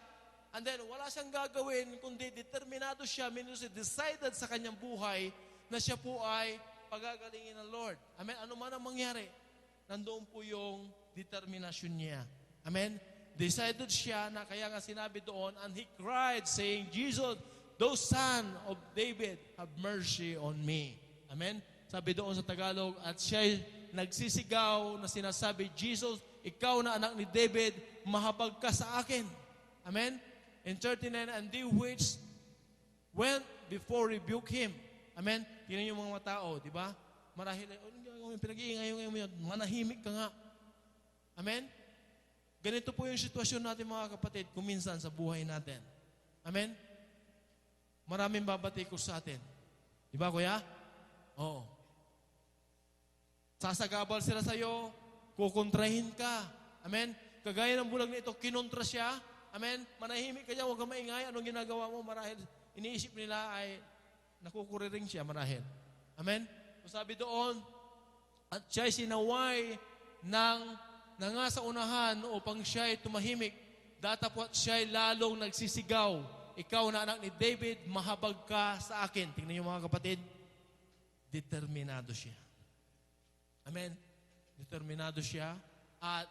S1: and then wala siyang gagawin, kundi determinado siya, meaning decided sa kanyang buhay na siya po ay pagagalingin ng Lord. Amen? Ano man ang mangyari, nandoon po yung determinasyon niya. Amen? Decided siya na kaya nga sinabi doon, and he cried, saying, Jesus, thou son of David, have mercy on me. Amen? Sabi doon sa Tagalog, at siya'y nagsisigaw na sinasabi, Jesus, ikaw na anak ni David, mahabag ka sa akin. Amen? In 39, and they which went before rebuke him. Amen? Yun yung mga tao, di ba? Marahil, pinag-iingay mo yun, manahimik ka nga. Amen? Ganito po yung sitwasyon natin, mga kapatid, kuminsan sa buhay natin. Amen? Maraming babatikos sa atin. Di ba, kuya? Oo. Sasagabal sila sa'yo, kukontrahin ka. Amen? Kagaya ng bulag na ito, kinontra siya. Amen? Manahimik ka dyan, huwag ka maingay. Anong ginagawa mo? Marahil, iniisip nila ay nakukuriring siya, marahil. Amen? So sabi doon, at siya'y sinaway ng nangasa unahan upang siya'y tumahimik. Datapot siya'y lalong nagsisigaw. Ikaw na anak ni David, mahabag ka sa akin. Tingnan niyo mga kapatid, determinado siya. Amen? Determinado siya at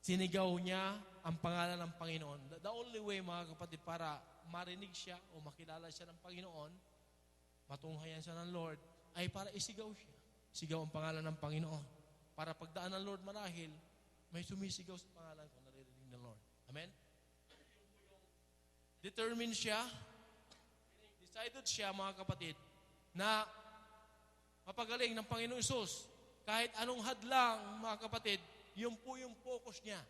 S1: sinigaw niya ang pangalan ng Panginoon. The only way, mga kapatid, para marinig siya o makilala siya ng Panginoon, matunghayan siya ng Lord, ay para isigaw siya. Sigaw ang pangalan ng Panginoon. Para pagdaan ng Lord marahil, may sumisigaw sa pangalan kung naririnig ng Lord. Amen? Determined siya, decided siya, mga kapatid, na mapagaling ng Panginoong Isus. Kahit anong hadlang, mga kapatid, yun po yung focus niya.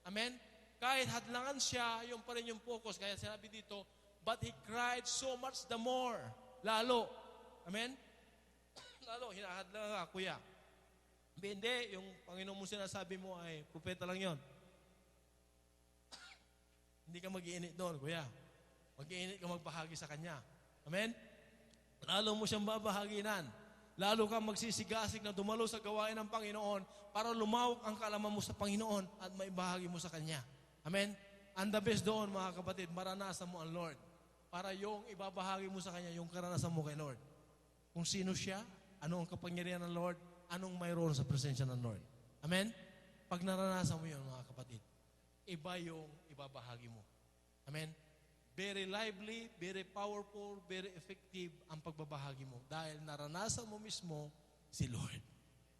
S1: Amen? Kahit hadlangan siya, yun pa rin yung focus. Kaya sinabi dito, but he cried so much the more. Lalo. Amen? Lalo, hinahadlangan ka, kuya. Hindi, yung Panginoon mo sinasabi mo ay propeta lang yon. Hindi ka mag-iinit doon, kuya. Mag-iinit ka magbahagi sa Kanya. Amen? Lalo mo siyang babahaginan. Lalo kang magsisigasig na dumalo sa gawain ng Panginoon para lumawak ang kaalaman mo sa Panginoon at maibahagi mo sa Kanya. Amen? And the best doon, mga kapatid, maranasan mo ang Lord. Para yung ibabahagi mo sa Kanya, yung karanasan mo kay Lord. Kung sino siya, ano ang kapangyarihan ng Lord, anong mayroon sa presensya ng Lord. Amen? Pag naranasan mo yun, mga kapatid, iba yung ibabahagi mo. Amen? Very lively, very powerful, very effective ang pagbabahagi mo. Dahil naranasan mo mismo si Lord.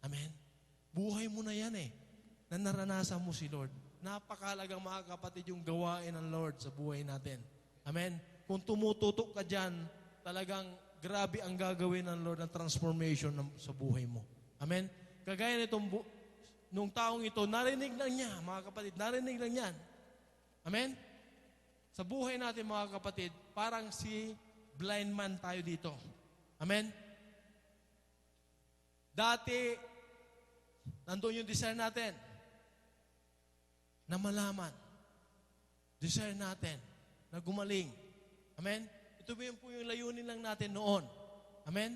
S1: Amen? Buhay mo na yan na naranasan mo si Lord. Napakahalagang, mga kapatid, yung gawain ng Lord sa buhay natin. Amen? Kung tumututok ka dyan, talagang grabe ang gagawin ng Lord ng transformation sa buhay mo. Amen? Kagaya nitong nung taong ito, narinig lang niya, mga kapatid, narinig lang yan. Amen? Sa buhay natin, mga kapatid, parang si blind man tayo dito. Amen? Dati, nandun yung desire natin na malaman. Desire natin na gumaling. Amen? Ito po yung layunin lang natin noon. Amen?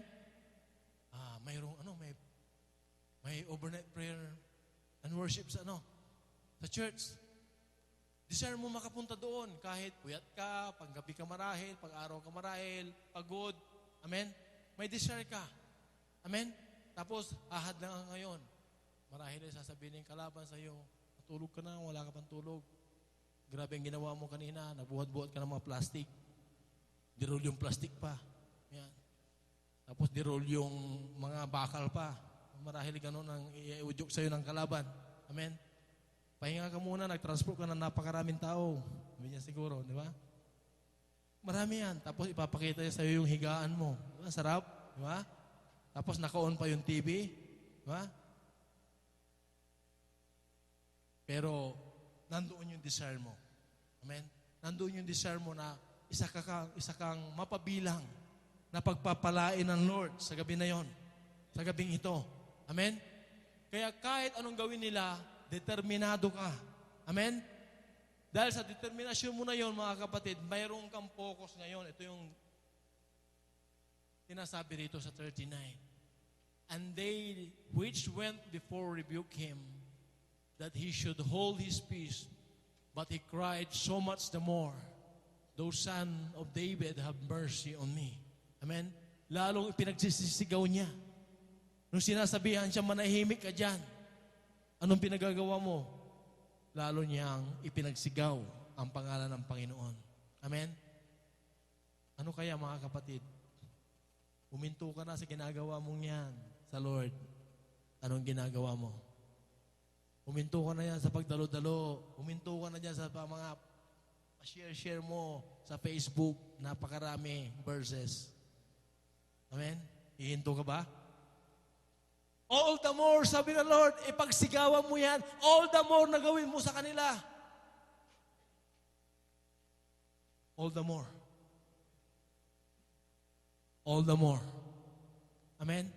S1: Mayroong may overnight prayer and worship sa church. Desire mo makapunta doon kahit puyat ka, paggabi ka marahil, pag-araw ka marahil, pagod. Amen? May desire ka. Amen? Tapos, ahad lang ka ngayon. Marahil ay sasabihin ng kalaban sa iyo, matulog ka na, wala ka pang tulog. Grabe ang ginawa mo kanina, nabuhat-buhat ka ng mga plastic. Dirol yung plastic pa. Yan. Tapos dirol yung mga bakal pa. Marahil gano'n ang i-udyok sa'yo ng kalaban. Amen? Pahinga ka muna, nag-transport ka ng napakaraming tao. Sabi niya siguro, di ba? Marami yan. Tapos ipapakita niya sa'yo yung higaan mo. Diba? Sarap. Diba? Tapos naka-on pa yung TV. Diba? Pero, nandoon yung desire mo. Amen? Nandoon yung desire mo na isa kang mapabilang na pagpapalain ng Lord sa gabi na yon. Sa gabing ito. Amen? Kaya kahit anong gawin nila, determinado ka. Amen? Dahil sa determinasyon mo na yon, mga kapatid, mayroon kang focus ngayon. Ito yung sinasabi rito sa 39. And they which went before rebuked him, that he should hold his peace, but he cried so much the more, "Thou Son of David, have mercy on me." Amen? Lalong ipinagsisisigaw niya. Nung sinasabihan siya, manahimik ka dyan, anong pinagagawa mo? Lalo niyang ipinagsigaw ang pangalan ng Panginoon. Amen? Ano kaya mga kapatid? Uminto ka na sa ginagawa mong yan sa Lord. Anong ginagawa mo? Uminto ka na yan sa pagdalo-dalo. Uminto ka na dyan sa mga share mo sa Facebook. Napakarami verses. Amen? Ihinto ka ba? All the more, sabi ng Lord, ipagsigawan mo yan. All the more na gawin mo sa kanila. All the more. All the more. Amen?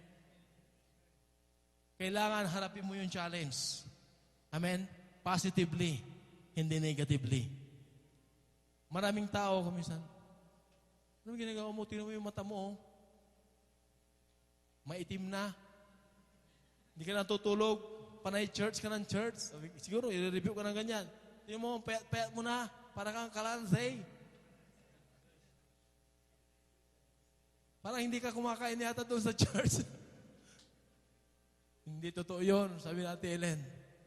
S1: Kailangan harapin mo yung challenge. Amen? Positively, hindi negatively. Maraming tao, kumisan, anong ginagawa mo? Tingnan mo yung mata mo. Maitim na. Hindi ka natutulog, panay church ka ng church. Siguro, i-review ka ng ganyan. Tingnan mo, payat-payat mo na, para kang kalansay. Parang hindi ka kumakain yata doon sa church. Hindi totoo yun, sabi natin Ellen.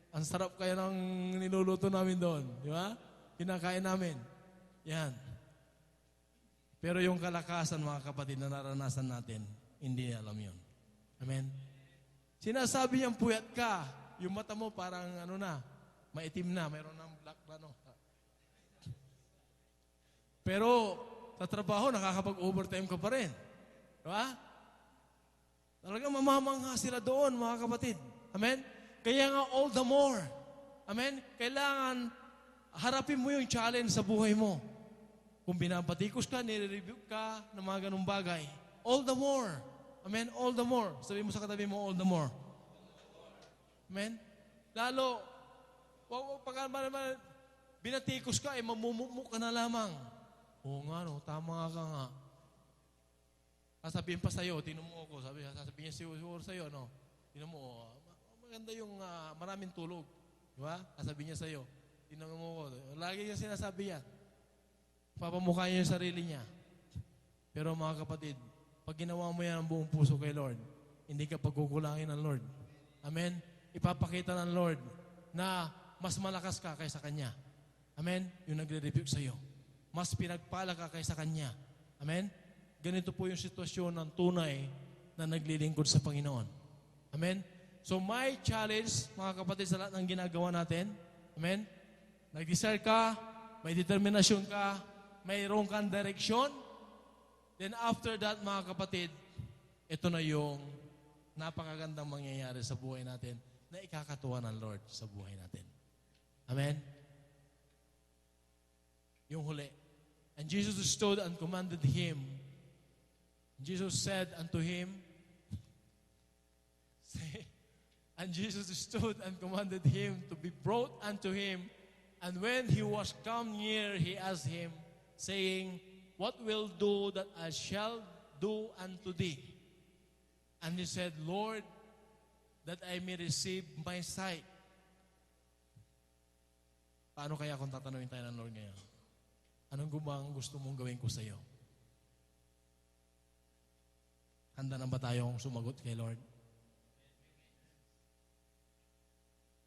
S1: Ang sarap kaya ng niluluto namin doon. Di ba? Kinakain namin. Yan. Pero yung kalakasan, mga kapatid, na naranasan natin, hindi alam yun. Amen? Sinasabi niyang puyat ka, yung mata mo parang maitim na, mayroon ng black Pero sa trabaho, nakakapag-overtime ka pa rin. Diba? Talagang mamamangha sila doon, mga kapatid. Amen? Kaya nga all the more. Amen? Kailangan harapin mo yung challenge sa buhay mo. Kung binabatikos ka, nire-review ka ng mga ganung bagay, all the more. Amen? All the more. Sabi mo sa katabi mo, all the more. Amen? Lalo, pag binatikos ka, mamumukmuk ka na lamang. Oo nga, no, tama ka nga. Sasabihin pa sa'yo, tinan mo ako, sasabihin niya siguro sa'yo, no? Tinan mo, maganda yung maraming tulog. Di ba? Sasabihin niya sa'yo, tinan mo ako. Lagi niya sinasabi yan. Papamukha niya yung sarili niya. Pero mga kapatid, pag ginawa mo yan ang buong puso kay Lord, hindi ka pagkukulangin ng Lord. Amen? Ipapakita ng Lord na mas malakas ka kaysa Kanya. Amen? Yung nagre-rebuke sa'yo. Mas pinagpala ka kaysa Kanya. Amen? Ganito po yung sitwasyon ng tunay na naglilingkod sa Panginoon. Amen? So my challenge, mga kapatid, sa lahat ng ginagawa natin, amen? Nag-desire ka, may determinasyon ka, mayroon kang direksyon. Then after that, mga kapatid, ito na yung napakagandang mangyayari sa buhay natin na ikakatuwa ng Lord sa buhay natin. Amen? Yung huli. And Jesus stood and commanded him. Jesus said unto him, and Jesus stood and commanded him to be brought unto him. And when he was come near, he asked him, saying, What will do that I shall do unto thee? And he said, Lord, that I may receive my sight. Paano kaya kung tatanungin tayo ng Lord ngayon? Anong gumang gusto mong gawin ko sa iyo? Handa na ba tayong sumagot kay Lord?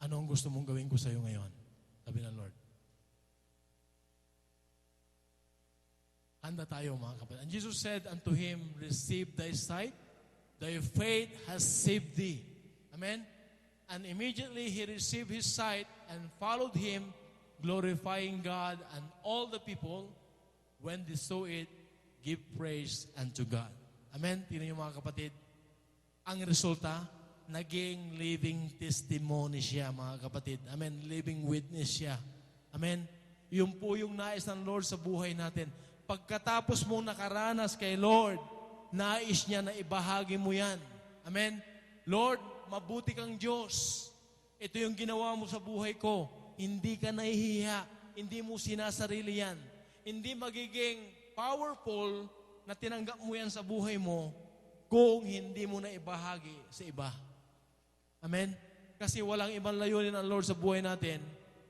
S1: Ano ang gusto mong gawin ko sa iyo ngayon? Sabi ng Lord. Handa tayo, mga kapatid. And Jesus said unto him, Receive thy sight, thy faith has saved thee. Amen? And immediately he received his sight and followed him, glorifying God, and all the people When they saw it, give praise unto God. Amen? Tingnan niyo mga kapatid. Ang resulta, naging living testimony siya, mga kapatid. Amen? Living witness siya. Amen? Yun po yung nais ng Lord sa buhay natin. Pagkatapos mong nakaranas kay Lord, nais niya na ibahagi mo yan. Amen? Lord, mabuti kang Diyos. Ito yung ginawa mo sa buhay ko. Hindi ka nahihiya. Hindi mo sinasarili yan. Hindi magiging powerful na tinanggap mo yan sa buhay mo kung hindi mo na ibahagi sa iba. Amen? Kasi walang ibang layunin ng Lord sa buhay natin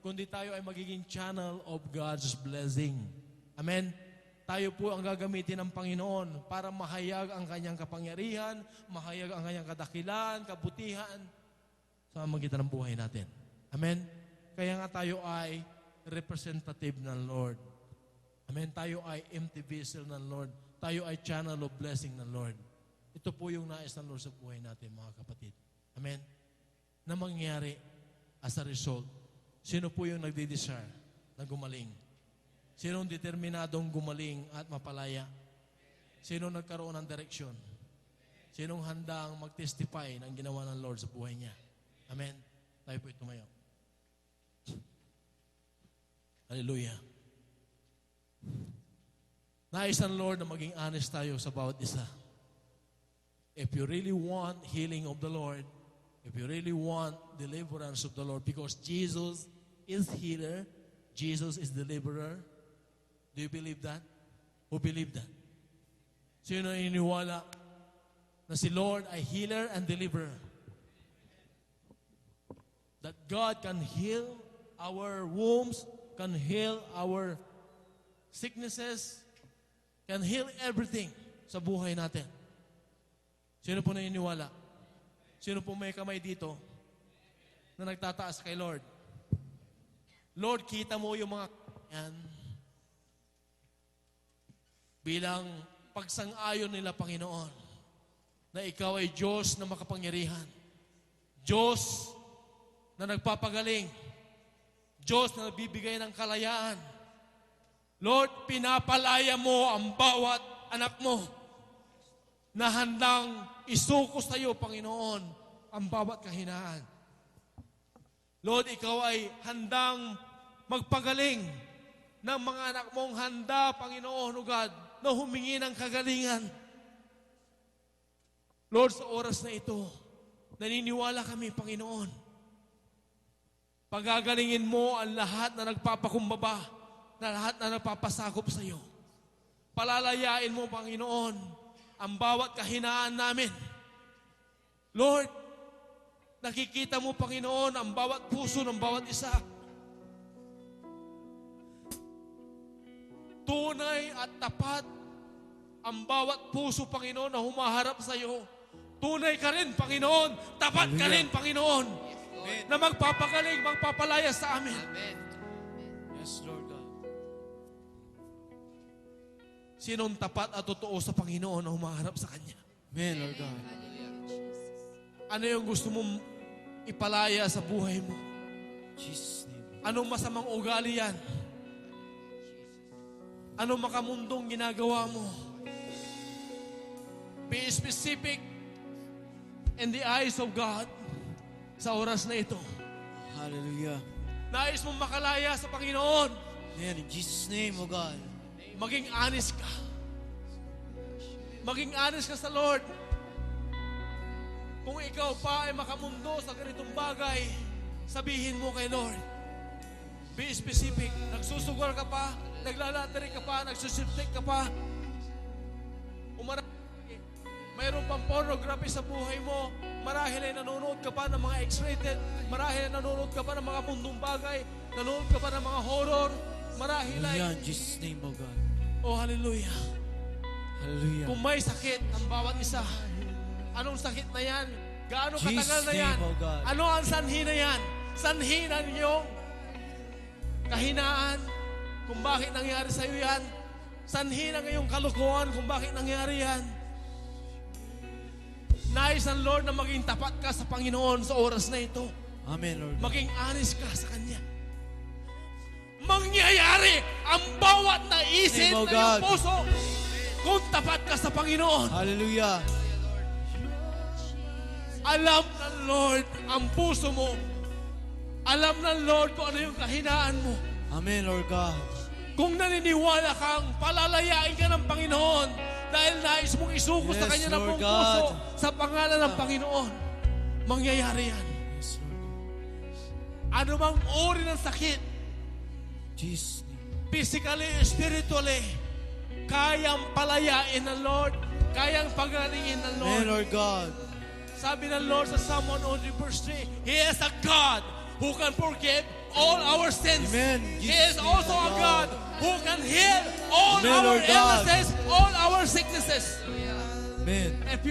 S1: kundi tayo ay magiging channel of God's blessing. Amen? Tayo po ang gagamitin ng Panginoon para mahayag ang kanyang kapangyarihan, mahayag ang kanyang kadakilan, kabutihan sa magitan ng buhay natin. Amen? Kaya nga tayo ay representative ng Lord. Amen? Tayo ay empty vessel ng Lord. Tayo ay channel of blessing ng Lord. Ito po yung nais ng Lord sa buhay natin, mga kapatid. Amen? Na mangyari as a result. Sino po yung nagdi-desire na gumaling? Sinong determinadong gumaling at mapalaya? Sinong nagkaroon ng direksyon? Sinong handang mag-testify ng ginawa ng Lord sa buhay niya? Amen? Tayo po tumayo. Hallelujah. Nais ng Lord na maging honest tayo sa bawat isa. If you really want healing of the Lord, if you really want deliverance of the Lord, because Jesus is healer, Jesus is deliverer, do you believe that? Who believe that? Sino naniniwala na si Lord ay healer and deliverer? That God can heal our wounds, can heal our sicknesses, can heal everything sa buhay natin. Sino po naniniwala? Sino po may kamay dito na nagtataas kay Lord? Lord, kita mo yung mga yan bilang pagsang-ayon nila, Panginoon, na ikaw ay Diyos na makapangyarihan. Diyos na nagpapagaling. Diyos na nagbibigay ng kalayaan. Lord, pinapalaya mo ang bawat anak mo na handang isuko sa iyo, Panginoon, ang bawat kahinaan. Lord, ikaw ay handang magpagaling ng mga anak mong handa, Panginoon, O God, na humingi ng kagalingan. Lord, sa oras na ito, naniniwala kami, Panginoon, pagagalingin mo ang lahat na nagpapakumbaba, na lahat na nagpapasakop sa iyo. Palalayain mo, Panginoon, ang bawat kahinaan namin. Lord, nakikita mo, Panginoon, ang bawat puso ng bawat isa. Tunay at tapat ang bawat puso, Panginoon, na humaharap sa iyo. Tunay ka rin, Panginoon. Tapat ka rin, Panginoon.
S2: Amen.
S1: Na magpapagaling, magpapalaya sa amin.
S2: Amen. Yes, Lord God.
S1: Sinong tapat at totoo sa Panginoon na humaharap sa Kanya?
S2: Amen, Lord God.
S1: Ano yung gusto mong ipalaya sa buhay mo?
S2: Jesus' name.
S1: Anong masamang ugali yan? Anong makamundong ginagawa mo? Be specific in the eyes of God sa oras na ito.
S2: Hallelujah.
S1: Nais mong makalaya sa Panginoon.
S2: Amen. In Jesus' name, O God.
S1: Maging honest ka. Maging honest ka sa Lord. Kung ikaw pa ay makamundo sa ganitong bagay, sabihin mo kay Lord. Be specific. Nagsusugal ka pa, naglalatari ka pa, nagsusiptik ka pa. Mayroon pang pornography sa buhay mo. Marahil ay nanonood ka pa ng mga X-rated. Marahil ay nanonood ka pa ng mga mundong bagay. Nanonood ka pa ng mga horror. Marahil ay...
S2: Hallelujah. In Jesus' name, O God.
S1: Oh, hallelujah.
S2: Hallelujah.
S1: Kung may sakit ang bawat isa, anong sakit na yan? Gaano
S2: Jesus'
S1: katagal na yan?
S2: name, O God.
S1: Ano ang sanhi na yan? Sanhi na ninyong kahinaan kung bakit nangyari sa iyo yan. Sanhi na ngayong kalukuhan kung bakit nangyari yan. Nais ang Lord na maging tapat ka sa Panginoon sa oras na ito.
S2: Amen, Lord God.
S1: Maging honest ka sa Kanya. mangyayari ang bawat naisip
S2: Name of
S1: ng iyong
S2: God.
S1: puso kung tapat ka sa Panginoon.
S2: Hallelujah.
S1: Alam ng Lord ang puso mo. Alam ng Lord kung ano yung kahinaan mo.
S2: Amen, Lord God.
S1: Kung naniniwala kang palalayain ka ng Panginoon dahil nais mong isuko sa
S2: Yes,
S1: Kanya ng
S2: Lord
S1: buong
S2: God.
S1: puso sa pangalan ng Panginoon, mangyayari yan.
S2: Yes, Lord God.
S1: Ano mang uri ng sakit,
S2: Jesus' name.
S1: physically, spiritually, kayang palayain ng Lord, kayang pagalingin ng
S2: Amen,
S1: Lord.
S2: Lord God.
S1: Sabi ng Lord sa Psalm 103 verse 3, He is a God who can forgive all our sins.
S2: Amen.
S1: He is also a God who can heal all
S2: Amen,
S1: our
S2: Lord God.
S1: illnesses, all our sicknesses.
S2: Amen.
S1: If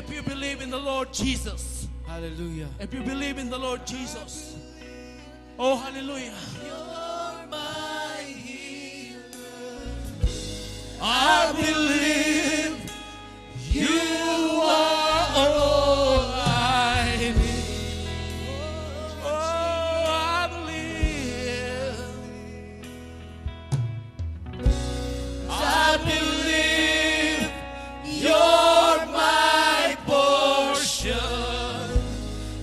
S1: you believe in the Lord Jesus,
S2: Hallelujah.
S1: if you believe in the Lord Jesus, oh hallelujah. I believe you are all I need. Oh, I believe. I believe you're my portion.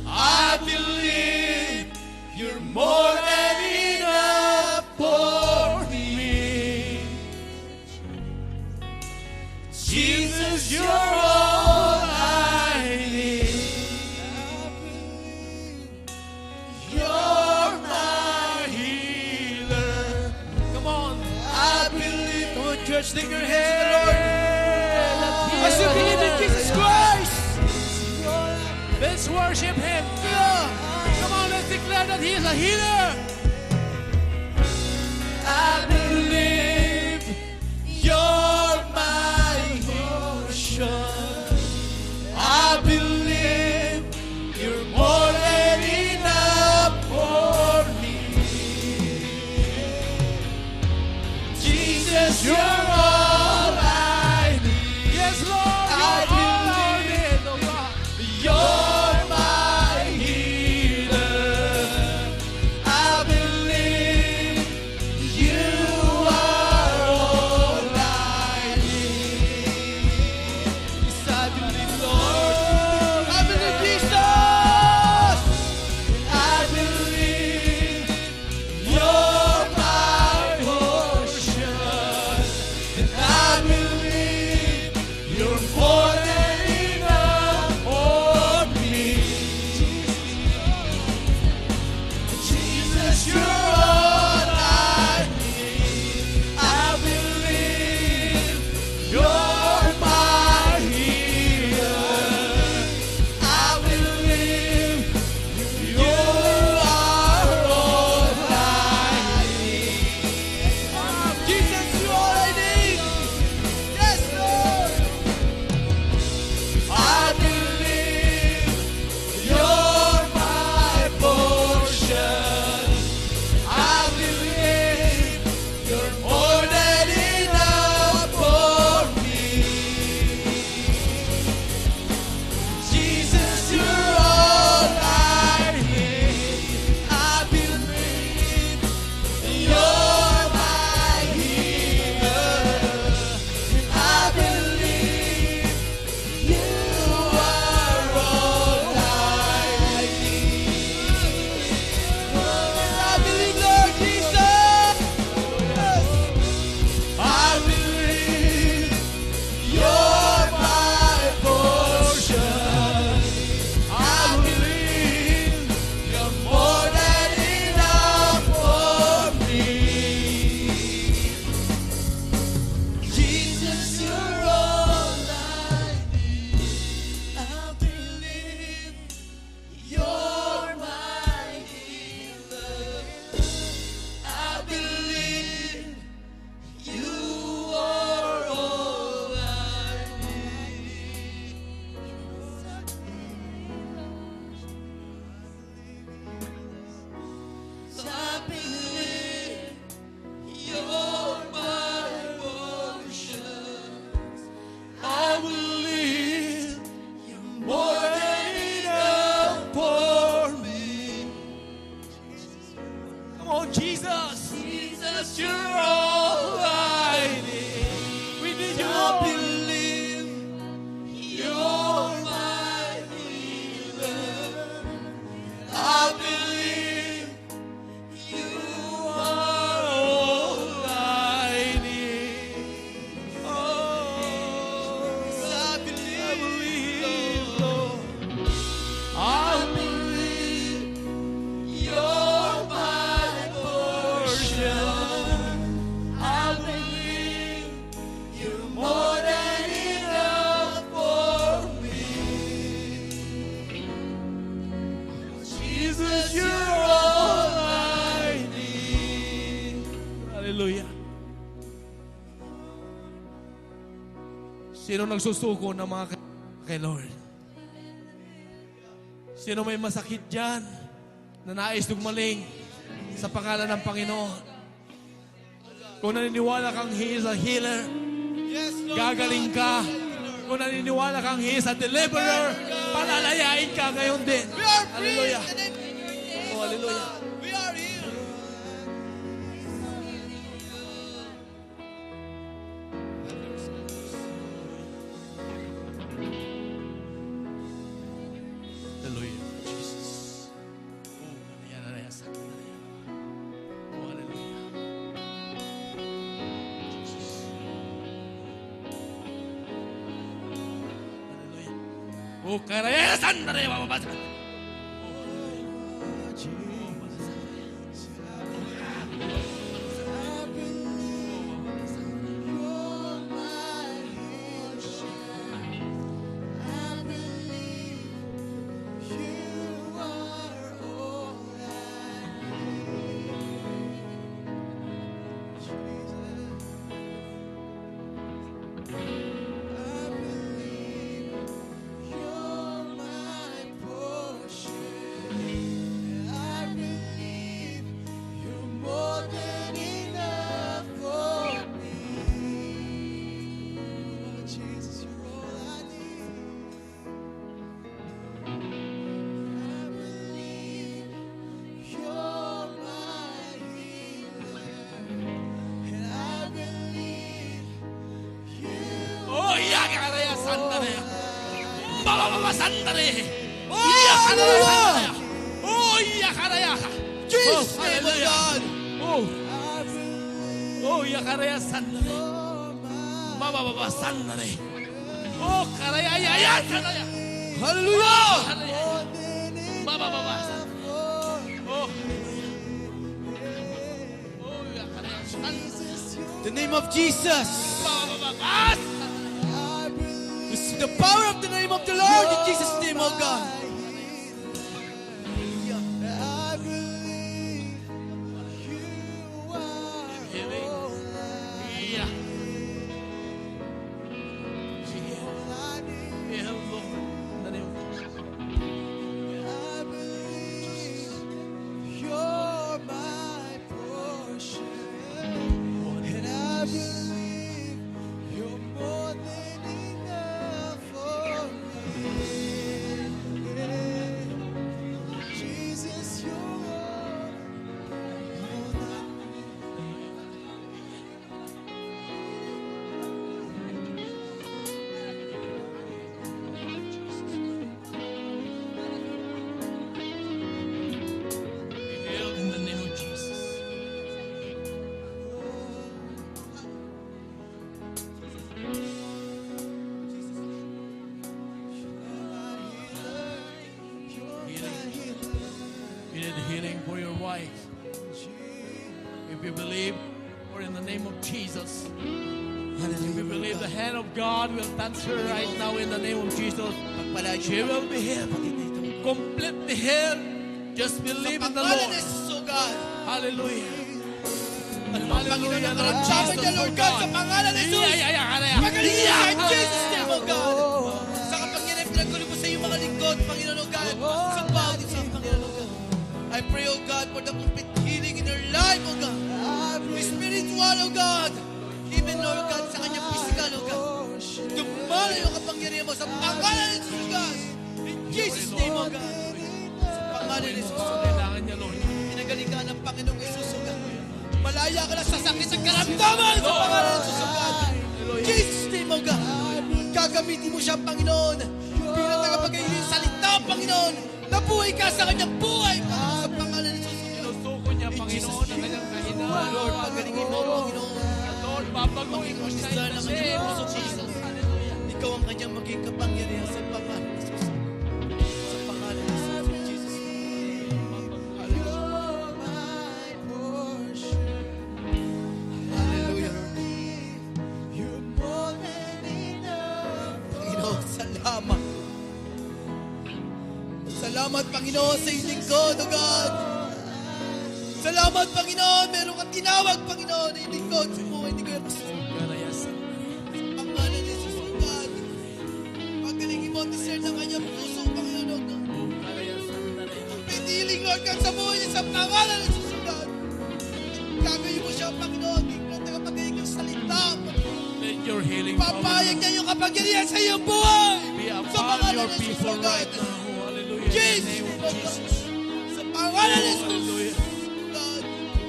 S1: I believe you're more than enough for me. Jesus, you're all I need. You're my healer. Come on. I believe.
S2: Come on, church, lift your hands to the Lord.
S1: As you believe in Jesus Christ, let's worship Him. Come on, let's declare that He is a healer. I believe you're my portion. I believe you're more than enough for me. Jesus, you're all I need. Yes, Lord, you're all I need, oh God. You're my healer. I believe you Sino nagsusuko ng mga kay Lord? Sino may masakit dyan na nais dumaling sa pangalan ng Panginoon? Kung naniniwala kang He is a healer, gagaling ka. Kung naniniwala kang He is a deliverer, palalayain ka ngayon din.
S2: We are free.
S1: Hallelujah.
S2: In the name of Jesus.
S1: Oh, hallelujah.
S2: We are healed.
S1: Hallelujah. Jesus. Oh, hallelujah. Oh, hallelujah. Jesus. Hallelujah. Oh, karaya sandare bababasa. Oh, iya karaya sandare. Babababa sandare. Oh, iya karaya sandare. Oh, iya karaya.
S2: Jesus,
S1: Oh,
S2: name of
S1: hallelujah.
S2: God.
S1: Oh. Oh, iya karaya sandare. Babababa sandare. Oh, karaya ya ya karaya.
S2: Hallelujah.
S1: Oh, karaya. Babababa sandare. Oh. Oh, iya karaya sandare.
S2: The name of Jesus.
S1: Babababa sandare.
S2: This is the power of the name of the Lord in Jesus' name, oh God.
S1: Healing. Yeah. Heal, Lord. In the name of Jesus.
S2: You're my portion, and I believe you're more than enough for me. Jesus, you're all.
S1: Be healed in the name of Jesus. Healing. You need healing for your wife. If you believe, or in the name of Jesus. If you believe the hand of God will touch her right now in the name of Jesus. She will be healed. Completely healed. Just believe in the
S2: Pangalan ni
S1: Lord.
S2: Jesus, oh God.
S1: Hallelujah.
S2: Hallelujah,
S1: Lord
S2: Sabi niya,
S1: Jesus,
S2: Lord
S1: oh
S2: God,
S1: God.
S2: sa pangalan ni Jesus. Magaling niya in Jesus' name, oh God. Sa kapangyarihan pinagkulo mo sa iyong mga lingkod, Panginoon, oh God. Sa bawat isa, Panginoon, oh God. I pray, oh God, for the complete healing in her life, oh God. Spiritual, oh God. Even, Lord God, sa kanyang physical, oh God. Dumalo yung kapangyarihan mo sa pangalan ni Jesus, God. In Jesus' name, oh God. Sa pangalan ni Jesus, oh God.
S1: Kailangan niya, Lord.
S2: Pinagaling ka ng Panginoong Jesus, oh God. Malaya ka na sa sakit at karamdaman sa pangalan ng Jesus, oh God. Jesus' name, oh God. Gagamitin mo siya, Panginoon. Bilang tagapag-iling salita, Panginoon. Nabuhay ka sa kanyang buhay, Panginoon, sa pangalan ng Jesus, oh God.
S1: Sinusuko niya, Panginoon, ang kanyang kahinaan.
S2: Lord, pagalingin mo, Panginoon.
S1: Lord, babaguhin mo siya in
S2: Sa
S1: the
S2: ng
S1: name
S2: kanyang
S1: of
S2: puso,
S1: Jesus.
S2: Jesus.
S1: Hallelujah.
S2: Ikaw ang kanyang maging kapangyarihan sa pangalan ng Jesus. Sa pangalan ng Jesus, in Jesus' name. Hallelujah. Panginoon, salamat. Salamat, Panginoon, sa iyong lingkod, O God. Salamat, Panginoon. Meron kang tinawag, Panginoon, na iyong lingkod. Sumuha, hindi ko yung pangalan ni Jesus, O God. discern ng kanyang puso, Panginoon, O God.
S1: Oh, Karaya Sandare.
S2: Complete healing, Lord God, sa buhay niya, sa pangalan ng Jesus, O God. Gagawin mo siya, Panginoon, ikaw tagapagiging ng salita, Panginoon.
S1: Let your healing
S2: Papayag niya yung kapangyarihan sa iyong buhay.
S1: be
S2: Sa
S1: upon
S2: pangalan
S1: your
S2: ng Jesus,
S1: people
S2: O God.
S1: right now. Hallelujah. In the
S2: Jesus,
S1: name
S2: O
S1: of
S2: God.
S1: Jesus.
S2: Sa pangalan ng Jesus,
S1: Hallelujah.
S2: God.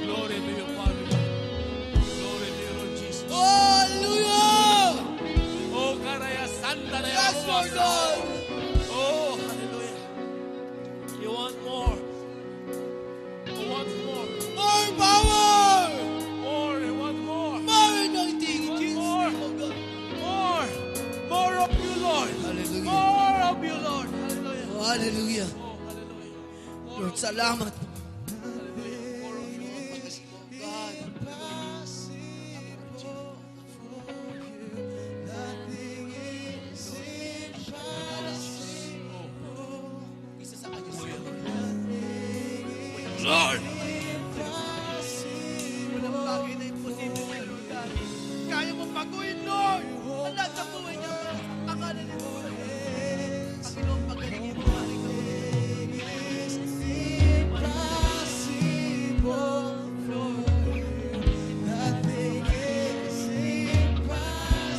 S1: Glory to you, Father. Glory to you, Lord Jesus.
S2: Hallelujah!
S1: Oh, Karaya Sandare.
S2: Yes, Lord God.
S1: Oh, hallelujah. You want more? You want more?
S2: More power!
S1: More. You want more?
S2: More anointing in
S1: Want
S2: Jesus'
S1: more?
S2: name, O God.
S1: More. More of you, Lord.
S2: Hallelujah.
S1: More of you, Lord. Hallelujah.
S2: Oh, hallelujah.
S1: Oh, hallelujah. More
S2: Lord,
S1: of
S2: salamat.
S1: hallelujah. More of you.
S2: God. Isa sa kanya siya.
S1: Lord.
S2: Walang bagay na imposible na, Lord God. Kaya mo baguhin, Lord. Ang lahat sa buhay niya. Ang pangalan ni Lord. Panginoon, pagalingin mo, Panginoon.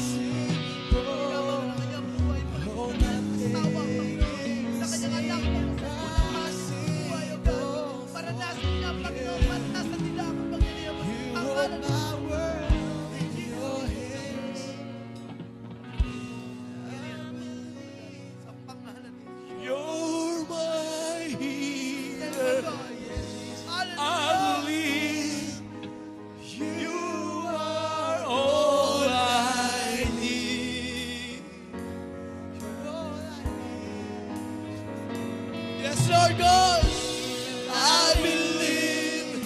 S2: Ikaw ang kanyang buhay, Panginoon. Asawa, Panginoon. Sa kanyang anak, Panginoon. Sa buhay, O God. Paranasan niya, Panginoon. Paranasan nila ang kapangyarihan mo. Ang pangalan ni sa pangalan ni
S1: You're my healer. I
S2: Hallelujah.
S1: believe you are all I need.
S2: Yes, Lord God. I believe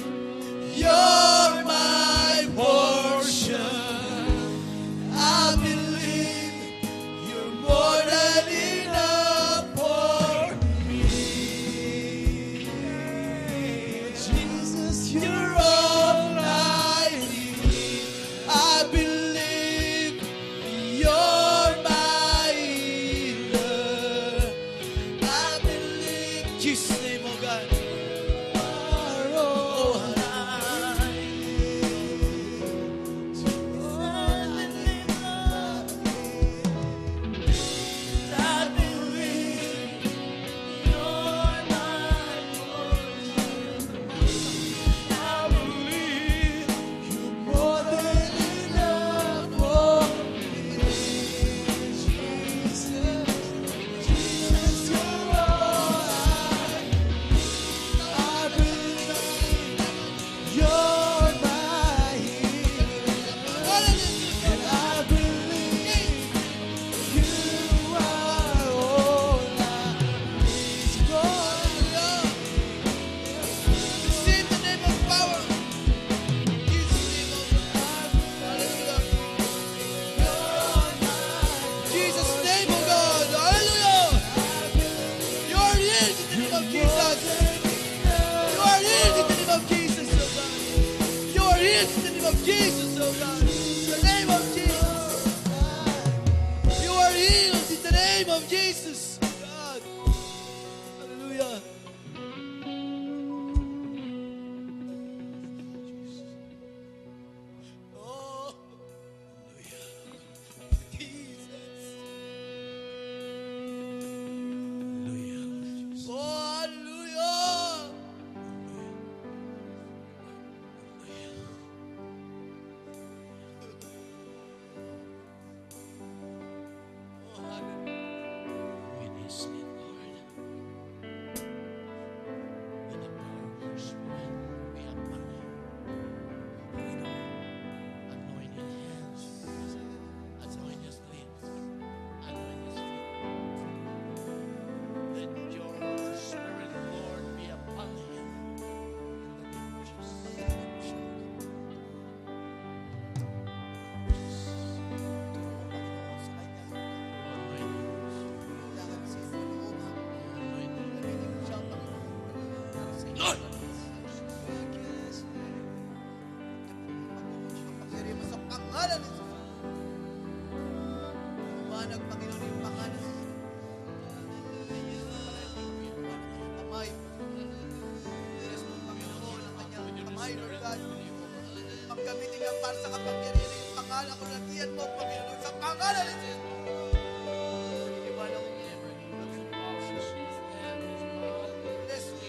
S2: you're my portion. I believe you're more than enough for me. Jesus, you're all I need. I believe you're my healer. I believe Jesus' name, oh God. Oh, I believe you're my portion. I believe you're more than enough for me. Jesus, Jesus, you're all I believe you're my healer. And I believe you are all I need. Hallelujah. Receive the name of power. Jesus' name, oh God. Hallelujah. Jesus' name, oh God. Hallelujah. You are healed in the name of Jesus. You are healed in the name of Jesus, oh God. You are healed in the name of Jesus, oh God. In the name of Jesus. You are healed in the name of Jesus, God. Hallelujah. Oh, Jesus. Oh, hallelujah. God. Pagkamitin niya para sa kapangyarihan ng pangalan ko, lagyan mo, Panginoon, sa pangalan ni Jesus. Iwanan ko niya. Bless me.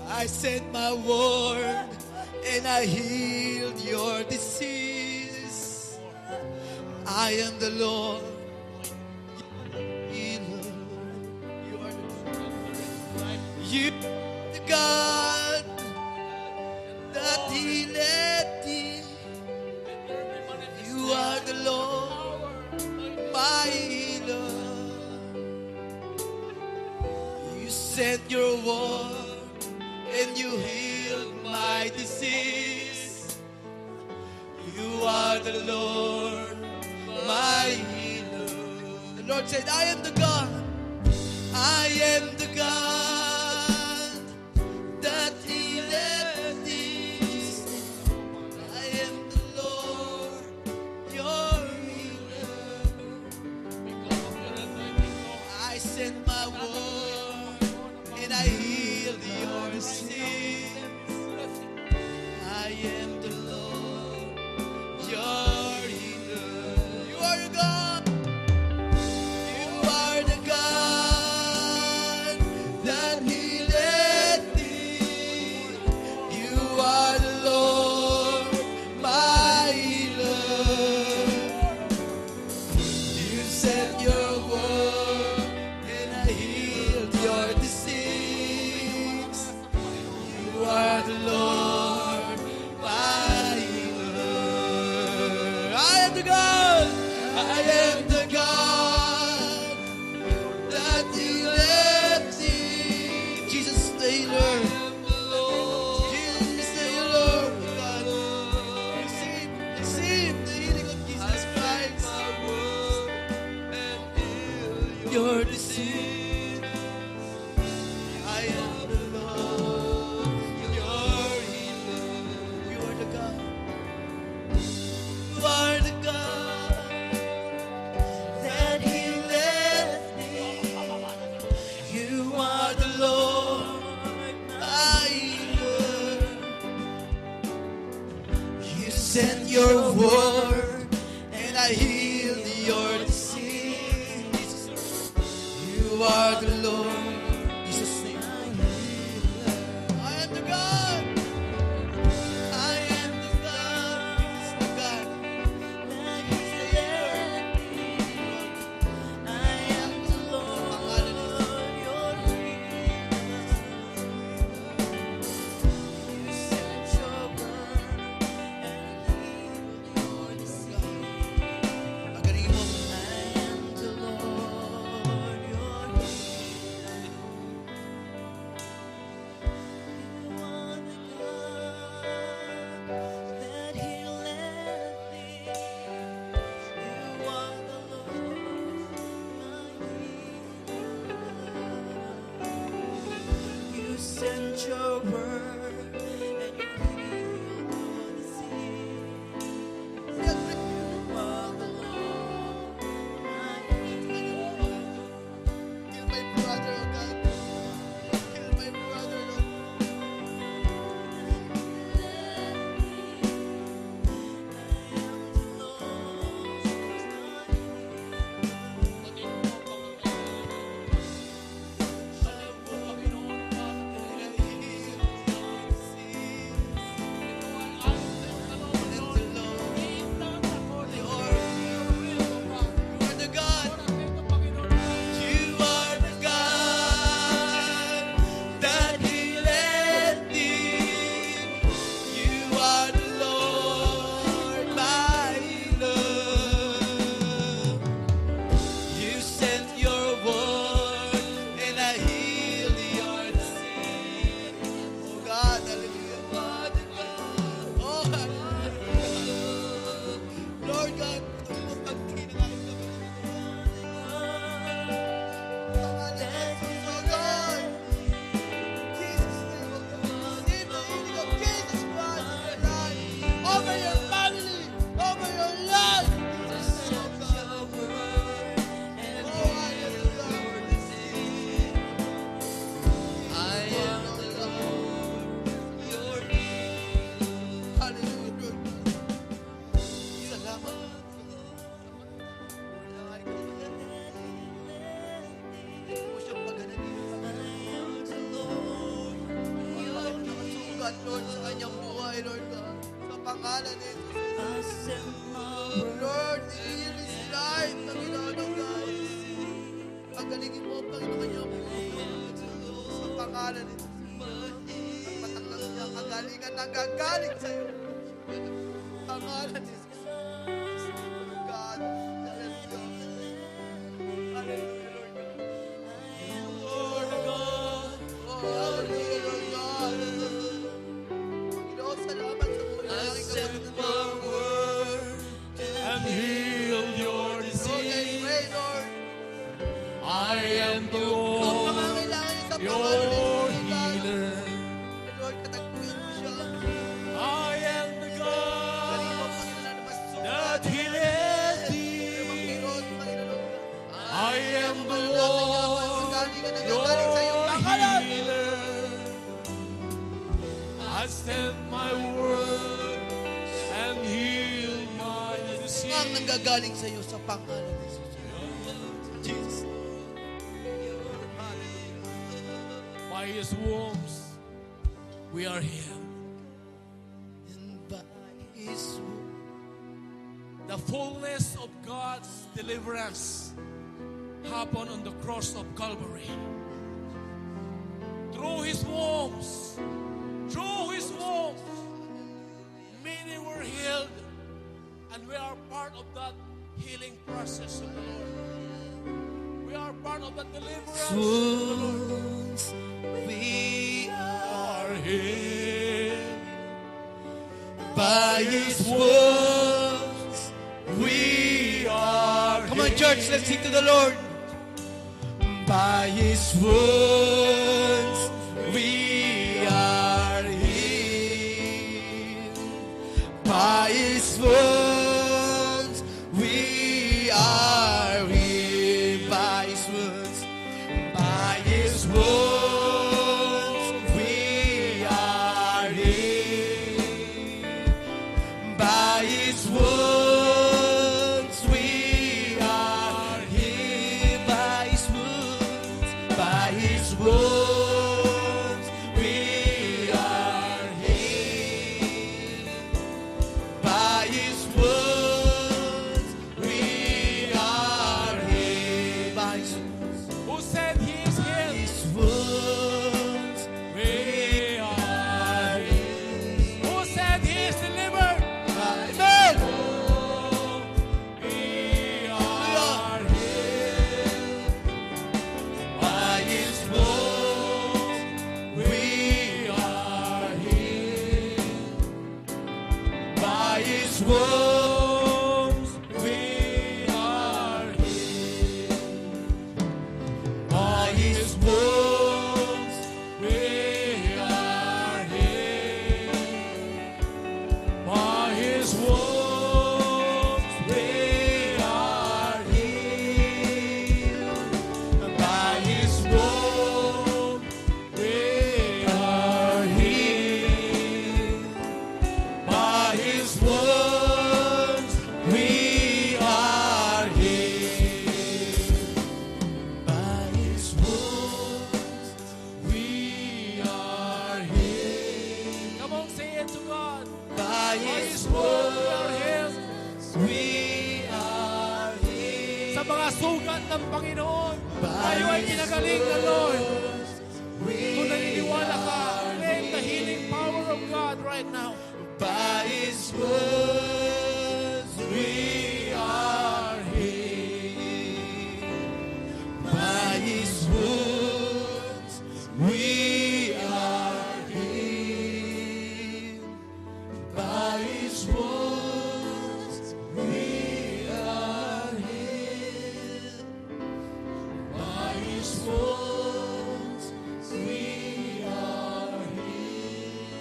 S2: I sent my word and I healed your disease. I am the Lord, your healer. You are the God that healed thee. You are the Lord, my healer. You sent your word and you healed my disease. You are the Lord, my healer. The Lord said, I am the God. I am the God that healeth thee. I am the Lord, your healer. I sent my word and I healed your sins. I am the Lord, your healer. You are the God. You are the God that healeth thee. You are the Lord, my healer. You sent your word and I healed your disease. You are the Lord, my healer. I am the God. I am the God that healeth thee. Jesus the healer. Jesus the healer. God. Receive the healing of Jesus Christ. Your disease. I am the Lord, your healer. You are the God. You are the God that healeth thee. You are the Lord, my healer. You sent your word and I healed your disease. You are the Lord, Jesus' name. I am the God. I am the God. He's the God. He's the healer. I am the Lord, your healer. You sent your word and healed your disease. Magaling mo. I am the Lord, your healer. You are the God that healeth thee. You are the Lord, my healer. You sent your word and you healed your disease. You are the Lord, my healer. Heal my brother, oh God. Heal my brother, Lord. sugat, Lord, sa kanyang buhay, Lord God. Sa pangalan ni Jesus. Lord, heal his life, Panginoon, oh God. Pagalingin mo, Panginoon, kanyang buhay. Sa pangalan ni Jesus. At mataklas niya, kagalingan na gagaling sa'yo. Pangalan ni Jesus. God, hallelujah. Hallelujah, Lord God. Oh, hallelujah, Lord God. Panginoon, salamat sa buhay ng aking kapatid na Lord.
S1: And heal your
S2: Lord, I
S1: disease.
S2: pray, Lord.
S1: I am the
S2: Kung
S1: Lord,
S2: pangangailangan niya sa pangalan ni
S1: your
S2: Jesus, God.
S1: healer.
S2: Lord, katagpuin mo siya.
S1: I am the
S2: Galing mo,
S1: God
S2: Panginoon, na naman sugat.
S1: that healeth thee.
S2: Mga kirot, Panginoon.
S1: I am the Lord, your healer. I send my word and heal my
S2: Ang
S1: disease.
S2: nanggagaling sa iyo sa pangalan ni Jesus. Jesus.
S1: By his wounds, we are healed.
S2: And by His
S1: The fullness of God's deliverance happened on the cross of Calvary. Through his wounds, many were healed, and we are part of that healing process of the Lord. We are part of that deliverance of the Lord.
S2: we
S1: Are healed
S2: by His wounds. We are. Come on, church, let's sing to the Lord. By His wounds, we are healed. By His wounds, we are healed. By His wounds, by His wounds, we are healed. By His wounds, we are healed. By His wounds, by His wounds, we are healed. By His wounds, we are healed. By His wounds,
S1: who said he is healed.
S2: His wounds,
S1: We are healed. Who said he is delivered.
S2: Amen.
S1: We are healed.
S2: By His wounds,
S1: We are healed.
S2: by His wounds,
S1: We are healed.
S2: by His wounds,
S1: We are healed. By his wounds we are healed. By his wounds we are healed. By his wounds we are healed. By his wounds we are healed. Come on, say it to God.
S2: by
S1: By
S2: His
S1: his wounds we are
S2: wounds,
S1: healed.
S2: we are healed.
S1: Sa mga sugat ng Panginoon, tayo ay kinagaling ng Lord. Kung naniniwala ka, claim the healing power of God right now.
S2: By His wounds, we are healed. By His wounds, we are healed. By His wounds, we are healed. By His wounds, we are healed.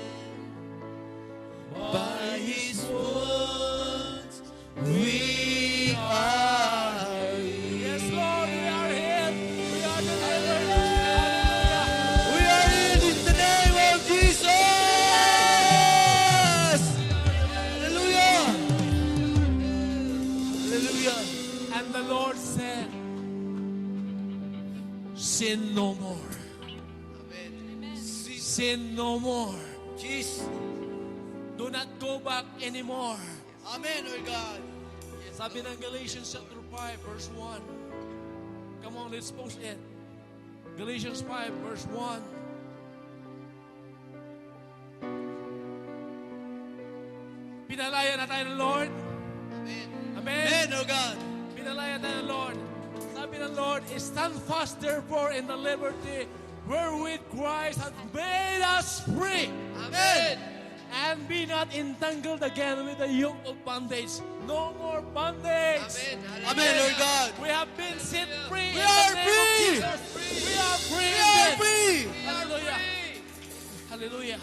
S2: By His wounds, we are healed.
S1: Yes, Lord, we are healed. We are delivered. Hallelujah.
S2: We are healed in the name of Jesus. Hallelujah. Hallelujah.
S1: And the Lord said, sin no more.
S2: Amen.
S1: Sin no more.
S2: Jesus. Please.
S1: Do not go back anymore.
S2: Amen, Lord God.
S1: Sabi ng Galatians chapter 5, verse 1. Come on, let's post it. Galatians 5, verse 1. Pinalaya na tayo ng Lord.
S2: Amen.
S1: Amen.
S2: Amen, Lord God.
S1: Pinalaya tayo ng Lord. Sabi ng Lord, stand fast therefore in the liberty wherewith Christ hath made us free.
S2: Amen.
S1: And be not entangled again with the yoke of bondage. No more bondage.
S2: Amen. Amen, Lord God.
S1: We have been set free.
S2: We
S1: in
S2: are
S1: the name of
S2: free.
S1: Jesus. We are free.
S2: We are free.
S1: Hallelujah. Hallelujah.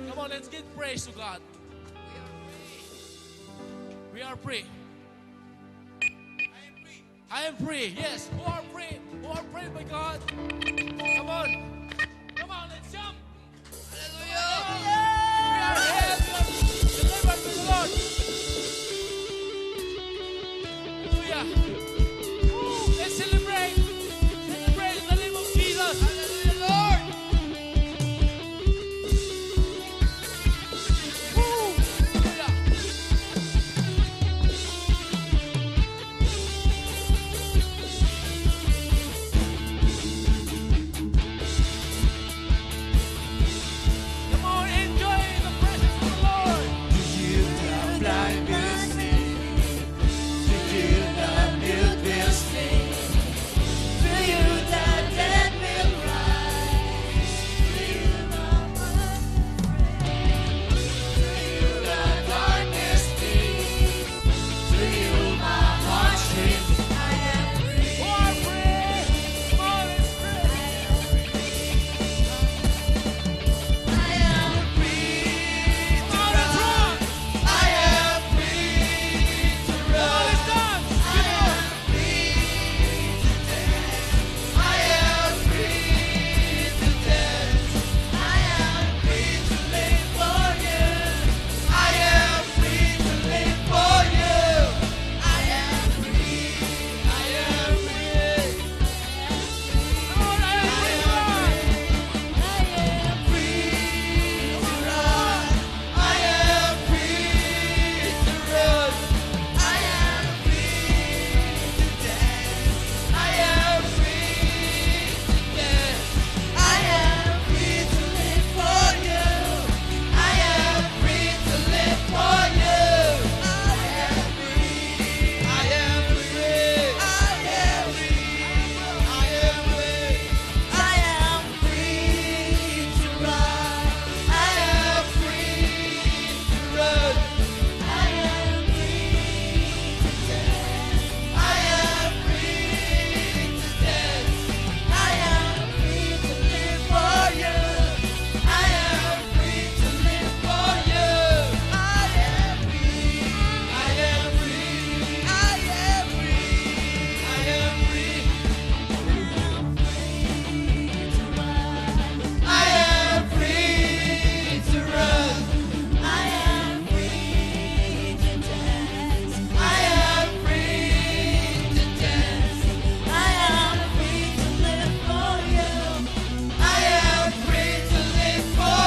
S1: Come on, let's give praise to God. We are free. I am free. Yes, who are free? Who are free by God? Come on. Come on, let's jump.
S2: Hallelujah.
S1: We are here to deliver to the Lord. Hallelujah. Let's celebrate. Celebrate in the name of Jesus.
S2: Hallelujah, Lord.
S1: Hallelujah. Come on, enjoy the presence of the Lord. Who are free? Come on, let's free. Come on, let's rock. Come on, let's dance. Come on. Come on,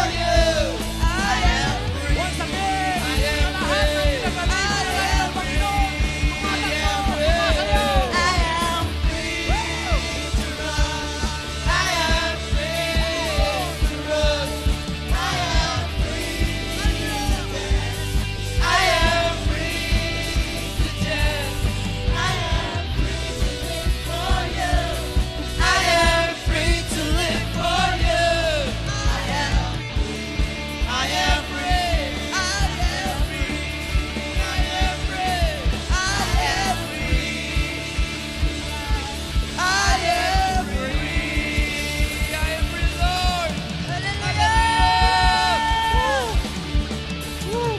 S1: I am free. Once again, sa lahat ng pinagaling ng Panginoon, tumatakbo, tumasayaw.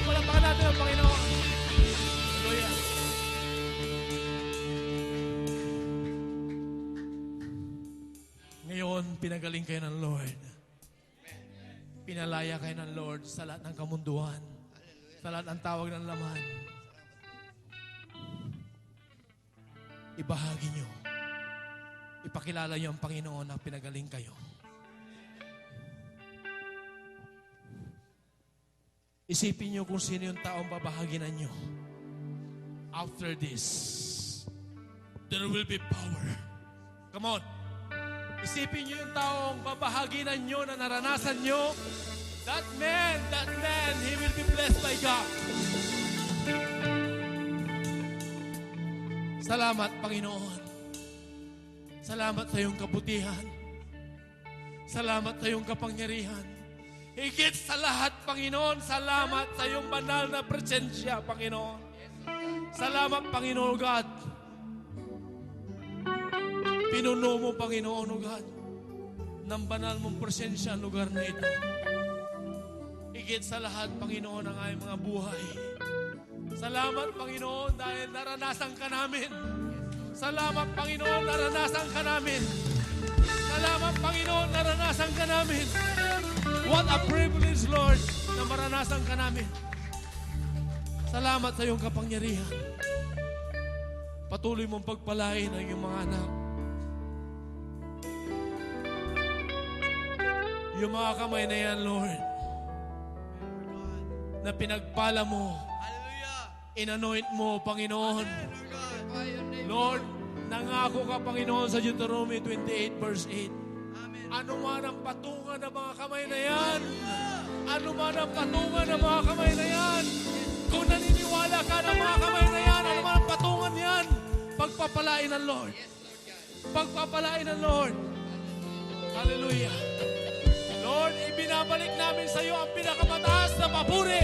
S1: Palakpakan natin ang Panginoon. Hallelujah. Ngayon, pinagaling kayo ng Lord. Pinalaya kayo ng Lord sa lahat ng kamunduhan. Sa lahat ng tawag ng laman. Ibahagi nyo. Ipakilala nyo ang Panginoon na pinagaling kayo. Isipin niyo kung sino yung taong babahaginan niyo. After this, there will be power. Come on. Isipin niyo yung taong babahaginan niyo na naranasan niyo. That man, he will be blessed by God. Salamat, Panginoon. Salamat sa iyong kabutihan. Salamat sa iyong kapangyarihan. Higit sa lahat, Panginoon, salamat sa iyong banal na presensya, Panginoon. Salamat, Panginoon God. Pinuno mo, Panginoon God, ng banal mong presensya ang lugar na ito. Higit sa lahat, Panginoon, ang aming mga buhay. Salamat, Panginoon, dahil naranasan ka namin. Salamat, Panginoon, naranasan ka namin. Salamat, Panginoon, naranasan ka namin. What a privilege, Lord, na maranasan ka namin. Salamat sa iyong kapangyarihan. Patuloy mong pagpalain ang iyong mga anak. Yung mga kamay na yan, Lord, na pinagpala mo,
S2: Hallelujah.
S1: inanoint mo, Panginoon.
S2: Lord God.
S1: Lord, nangako ka, Panginoon, sa Deuteronomy 28 verse 8.
S2: Amen.
S1: Ano man ang patungan ng mga kamay na yan, ano man ang patungan ng mga kamay na yan, kung naniniwala ka ng mga kamay na yan, ano man ang patungan yan, pagpapalain ng Lord. Pagpapalain ng Lord. Hallelujah. Lord, ibinabalik namin sa iyo ang pinakamataas na papuri.